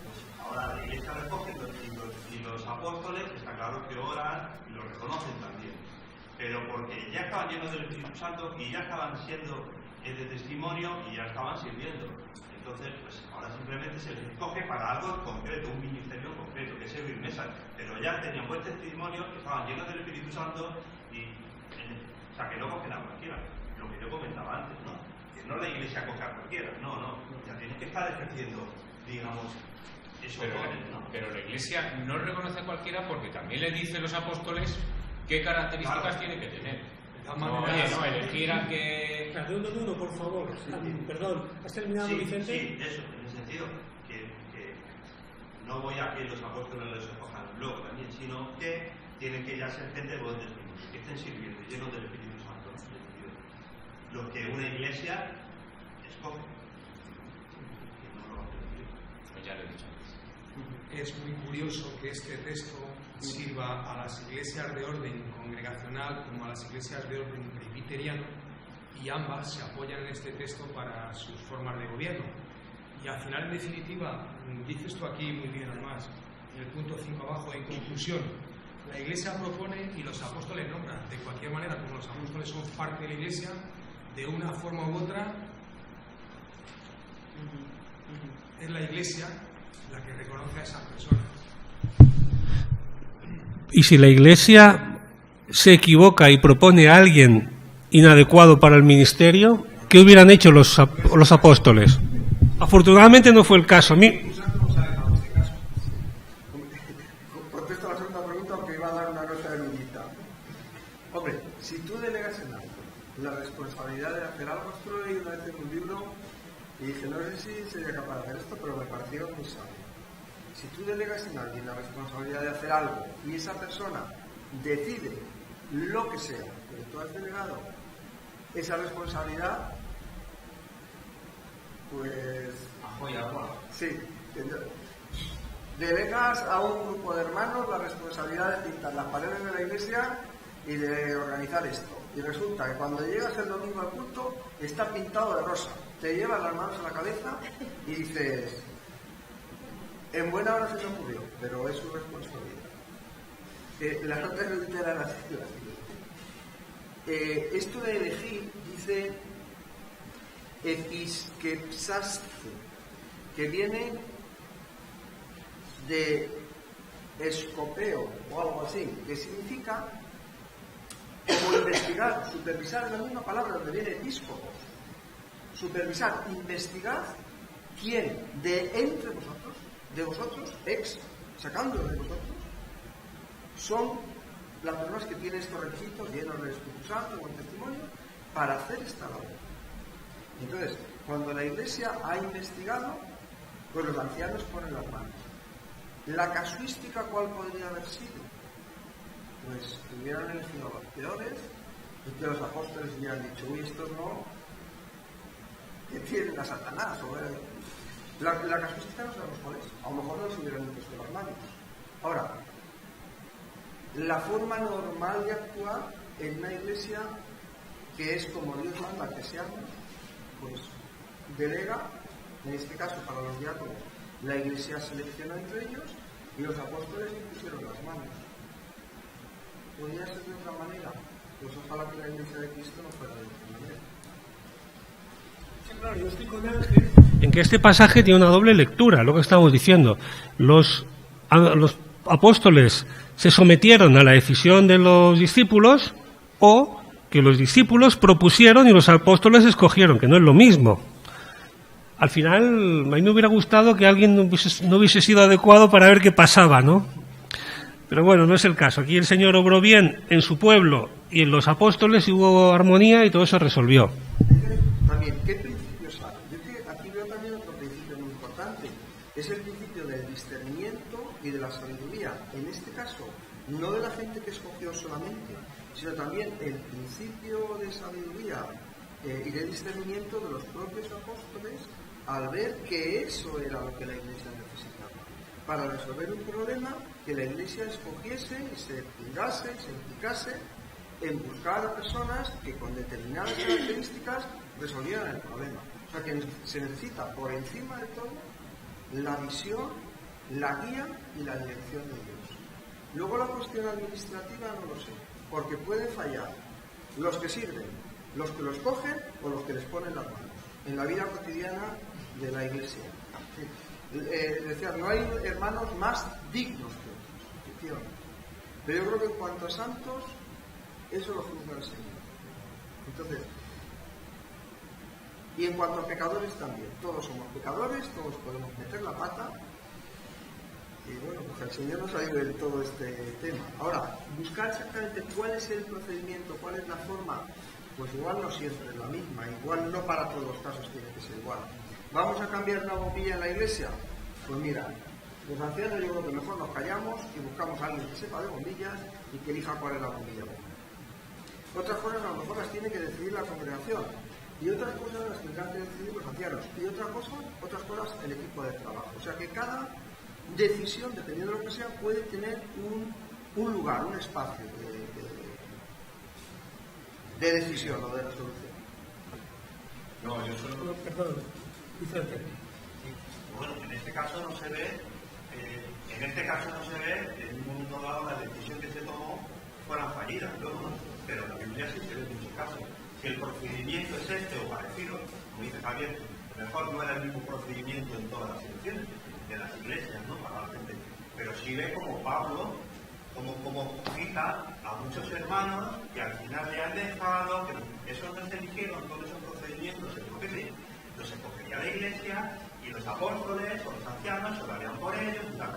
pues ahora la Iglesia recoge y los apóstoles, está claro que oran y lo reconocen también, pero porque ya estaban llenos del Espíritu Santo y ya estaban siendo de testimonio y ya estaban sirviendo. Entonces, pues ahora simplemente se les escoge para algo concreto, un ministerio concreto, que es servir mesas. Pero ya tenían buen testimonio, que estaban llenos del Espíritu Santo y, o sea, que no cogen a cualquiera. Lo que yo comentaba antes, ¿no? Que no la Iglesia coge a cualquiera, no. Ya tienen que estar ejerciendo, digamos, esos dones, ¿no? Pero la Iglesia no reconoce a cualquiera porque también le dice los apóstoles qué características tiene que tener. No, elegir a que... No, por favor. Perdón, ¿has terminado, Sí, Vicente? sí, eso, en el sentido que no voy a que los apóstoles les escojan luego también, sino que tienen que ya ser gente de buen testimonio, que estén sirviendo, llenos del Espíritu Santo, en ese sentido. Lo que una iglesia escoge, que no lo va a permitir. Pues ya lo he dicho antes. Es muy curioso que este texto sirva a las iglesias de orden congregacional como a las iglesias de orden presbiteriano, y ambas se apoyan en este texto para sus formas de gobierno. Y al final, en definitiva, dices tú aquí muy bien además, en el punto 5 abajo, en conclusión, la Iglesia propone y los apóstoles nombran. De cualquier manera, como los apóstoles son parte de la Iglesia, de una forma u otra, es la Iglesia la que reconoce a esas personas. Y si la Iglesia se equivoca y propone a alguien inadecuado para el ministerio, ¿qué hubieran hecho los apóstoles? Afortunadamente no fue el caso. A mí... Contesto la segunda pregunta, aunque iba a dar una nota de minita. Hombre, si tú delegas en algo la responsabilidad de hacer algo, esto lo leí una vez en un libro y dije, no sé si sería capaz de hacer esto, pero me pareció muy sabio. Si tú delegas en alguien la responsabilidad de hacer algo y esa persona decide lo que sea, pero tú has delegado esa responsabilidad, pues... Ajo y agua. Sí. Delegas a un grupo de hermanos la responsabilidad de pintar las paredes de la iglesia y de organizar esto. Y resulta que cuando llegas el domingo al culto está pintado de rosa. Te llevas las manos a la cabeza y dices... En buena hora se me ocurrió, pero es su responsabilidad. La nota de era la siguiente. Esto de elegir dice episkepsaste, que viene de escopeo o algo así, que significa como investigar, supervisar, es la misma palabra donde viene episcopos. Supervisar, investigar quién de entre vosotros, de vosotros, sacándolo de vosotros, son las personas que tienen estos requisitos llenos del Espíritu Santo, buen testimonio, para hacer esta labor. Entonces, cuando la Iglesia ha investigado, pues los ancianos ponen las manos. ¿La casuística cuál podría haber sido? Pues hubieran elegido a los peores, y que los apóstoles hubieran dicho, uy, estos no, que tienen a Satanás, o la casuística no sabemos cuál es. A lo mejor no se hubieran puesto las manos. Ahora, la forma normal de actuar en una iglesia que es como Dios manda que seamos, pues delega, en este caso para los diáconos, la iglesia seleccionó entre ellos y los apóstoles impusieron las manos. ¿Podría ser de otra manera? Pues ojalá que la iglesia de Cristo no fuera de otra manera. Claro, yo estoy con Ángel en que este pasaje tiene una doble lectura, lo que estamos diciendo. Los apóstoles se sometieron a la decisión de los discípulos, o que los discípulos propusieron y los apóstoles escogieron, que no es lo mismo. Al final, a mí me hubiera gustado que alguien no hubiese sido adecuado para ver qué pasaba, ¿no? Pero bueno, no es el caso. Aquí el Señor obró bien en su pueblo y en los apóstoles, y hubo armonía y todo eso resolvió. También, ¿qué principios hay? Yo que aquí veo también otro principio muy importante. Es el principio del discernimiento y de la sabiduría. En este caso, no de la gente que escogió solamente, sino también el principio de sabiduría y de discernimiento de los propios apóstoles al ver que eso era lo que la Iglesia necesitaba. Para resolver un problema, que la Iglesia escogiese y se implicase en buscar a personas que con determinadas características resolvieran el problema. O sea que se necesita por encima de todo la visión, la guía y la dirección de Dios. Luego la cuestión administrativa no lo sé, porque puede fallar los que sirven, los que los cogen o los que les ponen las manos en la vida cotidiana de la Iglesia. Decía, no hay hermanos más dignos que otros, efectivamente. Pero yo creo que en cuanto a santos, eso lo juzga el Señor. Entonces, y en cuanto a pecadores también, todos somos pecadores, todos podemos meter la pata. Y bueno, pues el Señor nos ayude en todo este tema. Ahora, buscar exactamente cuál es el procedimiento, cuál es la forma, pues igual no siempre es la misma, igual no para todos los casos tiene que ser igual. ¿Vamos a cambiar una bombilla en la iglesia? Pues mira, los ancianos yo creo que mejor nos callamos y buscamos a alguien que sepa de bombillas y que elija cuál es la bombilla buena. Otras cosas a lo mejor las tiene que decidir la congregación y otras cosas las tendrán que decidir los ancianos y otras cosas el equipo de trabajo. O sea que cada decisión, dependiendo de lo que sea, puede tener un lugar, un espacio de decisión o de resolución. No, yo solo... Perdón, Vicente. Bueno, en este caso no se ve en un momento dado la decisión que se tomó fueran fallidas, luego no, pero en la Biblia sí se ve en muchos casos. Si el procedimiento es este o parecido, como dice Javier, mejor no era el mismo procedimiento en todas las situaciones de las iglesias, ¿no? Para la gente, pero sí ve como Pablo, como cita a muchos hermanos que al final le han dejado, que esos no se eligieron con esos procedimientos, los escogería la iglesia y los apóstoles o los ancianos orarían por ellos y tal.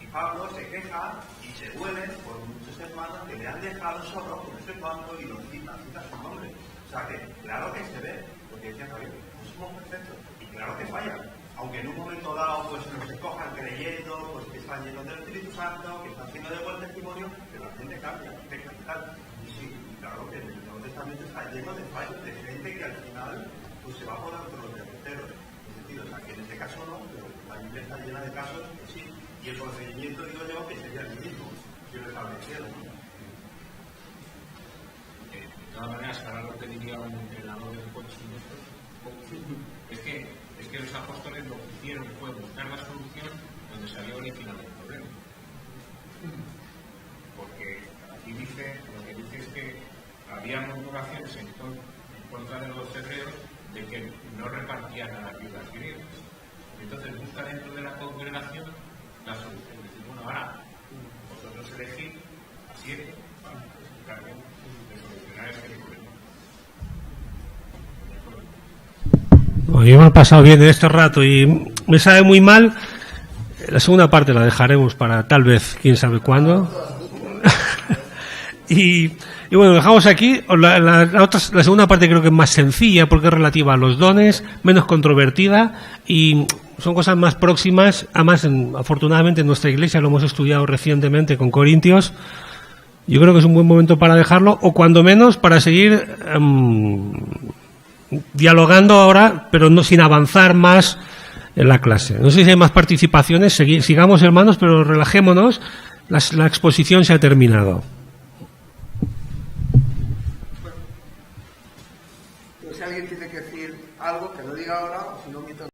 Y Pablo se queja y se duele por muchos hermanos que le han dejado solo con ese cuanto y los cita su nombre. O sea que claro que se ve, porque decía Javier, no somos perfectos y claro que fallan. Aunque en un momento dado pues nos escojan creyendo, pues que están llenos del Espíritu Santo, que están haciendo de buen testimonio, pero la gente cambia, peca y tal. Y sí, claro que el Nuevo Testamento está lleno de fallos, de gente que al final pues se va por otros derroteros. Es decir, o sea que en este caso no, pero la Biblia está llena de casos que sí. Y el procedimiento, digo yo, que sería el mismo, si lo establecieron, ¿no? De todas maneras, ahora lo que diría un entrenador del coaching, es que los apóstoles lo que hicieron fue buscar la solución donde salió originalmente el problema. Porque aquí lo que dice es que había murmuraciones en contra de los hebreos de que no repartían a las viudas griegas. Entonces busca dentro de la congregación la solución. Decir, bueno, ahora vosotros elegid a 7 para que se encarguen de solucionar ese problema. Bueno, yo me he pasado bien en este rato y me sabe muy mal. La segunda parte la dejaremos para tal vez, quién sabe cuándo. y bueno, dejamos aquí. La segunda parte creo que es más sencilla porque es relativa a los dones, menos controvertida y son cosas más próximas. Además, afortunadamente en nuestra iglesia lo hemos estudiado recientemente con Corintios. Yo creo que es un buen momento para dejarlo o cuando menos para seguir dialogando ahora, pero no sin avanzar más en la clase. No sé si hay más participaciones. Sigamos, hermanos, pero relajémonos. La exposición se ha terminado. Pues si alguien tiene que decir algo, que lo diga ahora, o si no, mientras